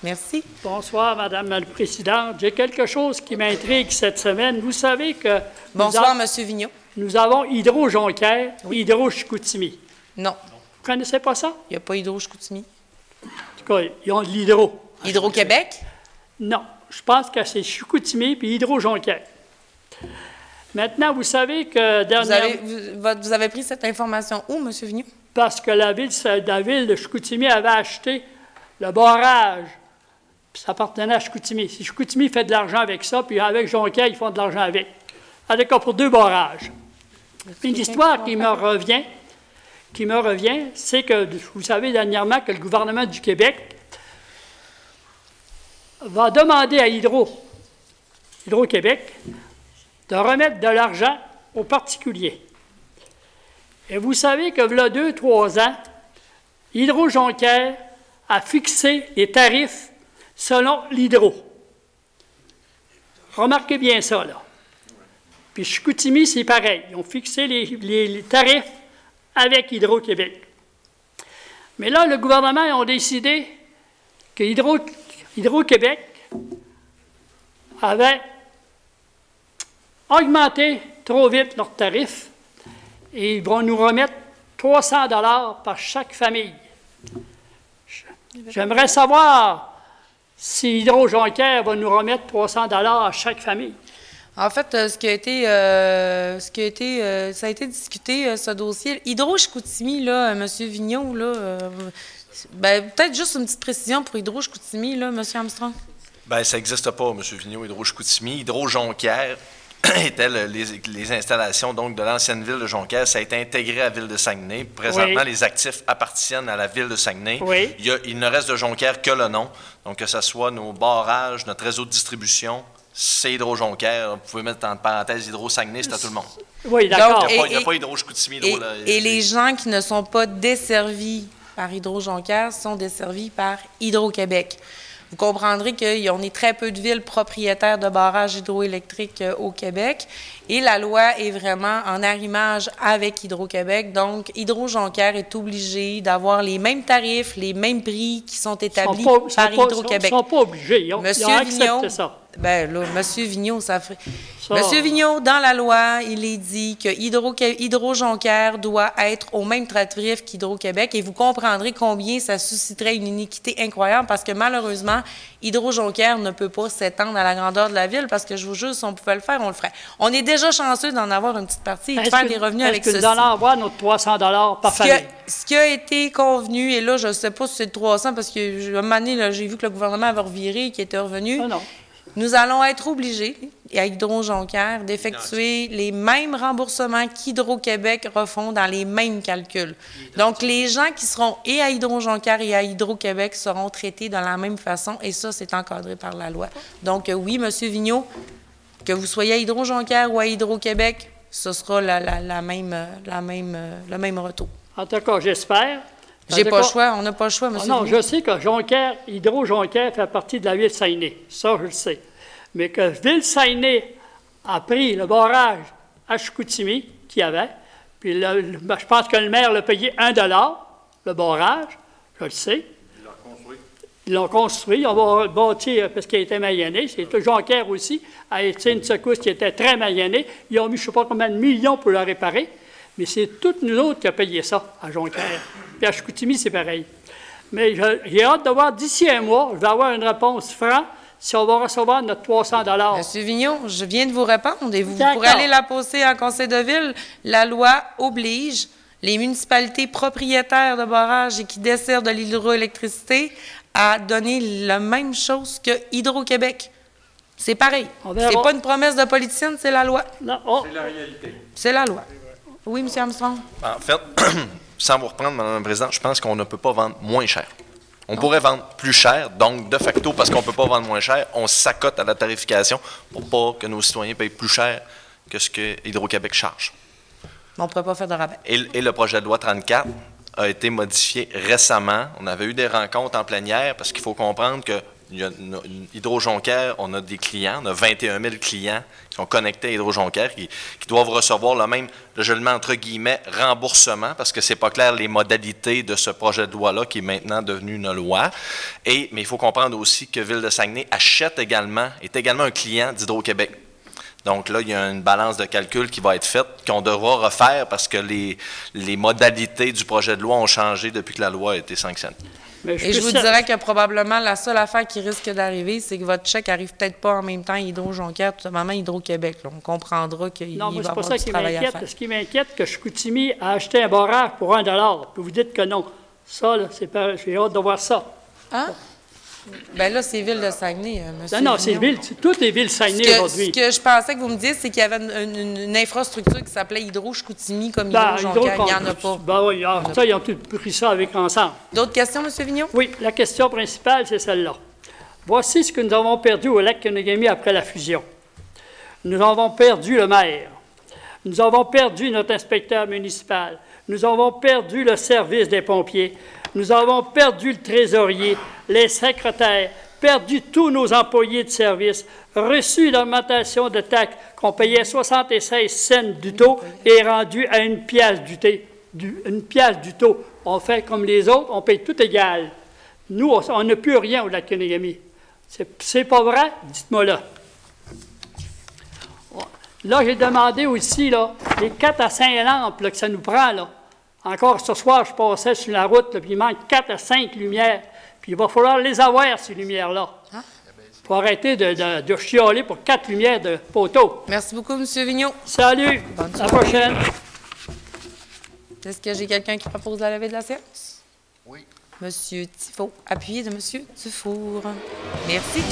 Merci. Bonsoir, Madame la Présidente. J'ai quelque chose qui m'intrigue cette semaine. Vous savez que... Bonsoir, Monsieur Vigneault. Nous avons Hydro-Jonquière et Hydro-Chicoutimi. Non. Vous ne connaissez pas ça? Il n'y a pas Hydro-Chicoutimi. En tout cas, ils ont de l'Hydro. Hydro-Québec? Non. Je pense que c'est Chicoutimi puis Hydro-Jonquière. Maintenant, vous savez que... Vous avez pris cette information où, M. Vigneault? Parce que la ville de Chicoutimi avait acheté le barrage, puis ça appartenait à Chicoutimi. Si Chicoutimi fait de l'argent avec ça, puis avec Jonquière, ils font de l'argent avec. En tout cas, pour 2 barrages. Une histoire qui me revient, c'est que, vous savez dernièrement que le gouvernement du Québec va demander à Hydro-Québec, de remettre de l'argent aux particuliers. Et vous savez que, voilà 2-3 ans, Hydro-Jonquière a fixé les tarifs selon l'hydro. Remarquez bien ça, là. Puis Chicoutimi, c'est pareil. Ils ont fixé les tarifs avec Hydro-Québec. Mais là, le gouvernement a décidé que Hydro-Québec avait augmenté trop vite leurs tarifs et ils vont nous remettre 300 $ par chaque famille. J'aimerais savoir si Hydro-Jonquière va nous remettre 300 $ à chaque famille. En fait, ça a été discuté, ce dossier. Hydro-Chicoutimi, là, M. Vigneault, là, peut-être juste une petite précision pour Hydro-Chicoutimi, là, M. Armstrong. Bien, ça n'existe pas, M. Vigneault, Hydro-Chicoutimi. Hydro-Jonquière étaient les installations donc, de l'ancienne ville de Jonquière. Ça a été intégré à la ville de Saguenay. Présentement, les actifs appartiennent à la ville de Saguenay. Oui. Il ne reste de Jonquière que le nom. Donc, que ce soit nos barrages, notre réseau de distribution, c'est Hydro-Jonquière. Vous pouvez mettre en parenthèse Hydro-Saguenay, c'est à tout le monde. Oui, d'accord. Il n'y a pas Hydro-Chicoutimi. Et les gens qui ne sont pas desservis par Hydro-Jonquière sont desservis par Hydro-Québec. Vous comprendrez qu'on est très peu de villes propriétaires de barrages hydroélectriques au Québec et la loi est vraiment en arrimage avec Hydro-Québec. Donc, Hydro-Jonquière est obligé d'avoir les mêmes tarifs, les mêmes prix qui sont établis par Hydro-Québec. Ils ne sont pas obligés. Ils ont accepté ça. Ben là, M. Vigneault, M. Vigneault, dans la loi, il est dit que Hydro-Jonquière doit être au même tarif qu'Hydro-Québec et vous comprendrez combien ça susciterait une iniquité incroyable parce que malheureusement, Hydro-Jonquière ne peut pas s'étendre à la grandeur de la ville parce que je vous jure, si on pouvait le faire, on le ferait. On est déjà chanceux d'en avoir une petite partie et de faire des revenus avec ceci. Est-ce que nous allons avoir notre 300 $ par famille? Ce qui a été convenu, et là, je ne sais pas si c'est le 300 parce que un moment donné, j'ai vu que le gouvernement avait reviré, qui était revenu. Ah non. Nous allons être obligés, à Hydro-Jonquière, d'effectuer les mêmes remboursements qu'Hydro-Québec refont dans les mêmes calculs. Donc, les gens qui seront et à Hydro-Jonquière et à Hydro-Québec seront traités de la même façon, et ça, c'est encadré par la loi. Donc, oui, M. Vigneault, que vous soyez à Hydro-Jonquière ou à Hydro-Québec, ce sera le même retour. En tout cas, j'espère. J'ai pas le choix, on n'a pas le choix, M. Non, je sais que Hydro-Jonquière fait partie de la ville de Saguenay. Ça, je le sais. Mais que ville Saguenay a pris le barrage à Chicoutimi qu'il y avait, puis je pense que le maire l'a payé 1 $, le barrage, je le sais. Ils l'ont construit. Ils l'ont bâti parce qu'il était mayonné. C'est Jonquière aussi a été une secousse qui était très mayonnée. Ils ont mis je ne sais pas combien de millions pour le réparer. Mais c'est toutes nous autres qui avons payé ça à Jonquière. Puis à Chicoutimi, c'est pareil. Mais j'ai hâte de voir d'ici un mois, je vais avoir une réponse franche si on va recevoir notre 300 $. M. Vigneault, je viens de vous répondre et vous pourrez aller la poser en conseil de ville. La loi oblige les municipalités propriétaires de barrages et qui desservent de l'hydroélectricité à donner la même chose que Hydro-Québec. C'est pareil. C'est pas une promesse de politicienne, c'est la loi. C'est la réalité. C'est la loi. Oui, M. Armstrong? En fait, sans vous reprendre, Mme la Présidente, je pense qu'on ne peut pas vendre moins cher. On pourrait vendre plus cher, donc de facto, parce qu'on ne peut pas vendre moins cher, on s'accote à la tarification pour pas que nos citoyens payent plus cher que ce que Hydro-Québec charge. On ne pourrait pas faire de rabais. Et le projet de loi 34 a été modifié récemment. On avait eu des rencontres en plénière parce qu'il faut comprendre que Hydro-Jonquière, on a des clients, on a 21 000 clients qui sont connectés à Hydro-Jonquière qui doivent recevoir je le mets entre guillemets, remboursement, parce que c'est pas clair les modalités de ce projet de loi-là qui est maintenant devenu une loi. Mais il faut comprendre aussi que Ville de Saguenay est également un client d'Hydro-Québec. Donc là, il y a une balance de calcul qui va être faite, qu'on devra refaire parce que les modalités du projet de loi ont changé depuis que la loi a été sanctionnée. Et je vous dirais que probablement la seule affaire qui risque d'arriver, c'est que votre chèque n'arrive peut-être pas en même temps Hydro-Jonquière, tout simplement Hydro-Québec. On comprendra qu'il va y avoir du travail à faire. Ce qui m'inquiète, que Chicoutimi a acheté un barrage pour 1 $. Puis vous dites que non. Ça, j'ai hâte de voir ça. Hein? Bien là, c'est Ville de Saguenay, monsieur. Non, c'est toutes les villes Saguenay aujourd'hui. Ce que je pensais que vous me disiez, c'est qu'il y avait une infrastructure qui s'appelait Hydro-Chicoutimi, comme Hydro-Jonquière. Il n'y en a pas. Ben oui, ça, ils ont tout pris ça avec ensemble. D'autres questions, M. Vigneault? Oui, la question principale, c'est celle-là. Voici ce que nous avons perdu au lac Kenegami après la fusion. Nous avons perdu le maire. Nous avons perdu notre inspecteur municipal. Nous avons perdu le service des pompiers. Nous avons perdu le trésorier, les secrétaires, perdu tous nos employés de service, reçu une augmentation de taxes qu'on payait 76 cents du taux et rendu à 1 piastre du taux. On fait comme les autres, on paye tout égal. Nous, on n'a plus rien au lac Kenegami. C'est pas vrai? Dites-moi là. Là, j'ai demandé aussi, là, les 4 à 5 lampes là, que ça nous prend, là. Encore ce soir, je passais sur la route, là, puis il manque 4 à 5 lumières. Puis il va falloir les avoir, ces lumières-là. Il faut arrêter de chialer pour 4 lumières de poteau. Merci beaucoup, M. Vigneault. Salut. À la prochaine. Est-ce que j'ai quelqu'un qui propose la levée de la séance? Oui. M. Tifo, appuyé de M. Dufour. Merci.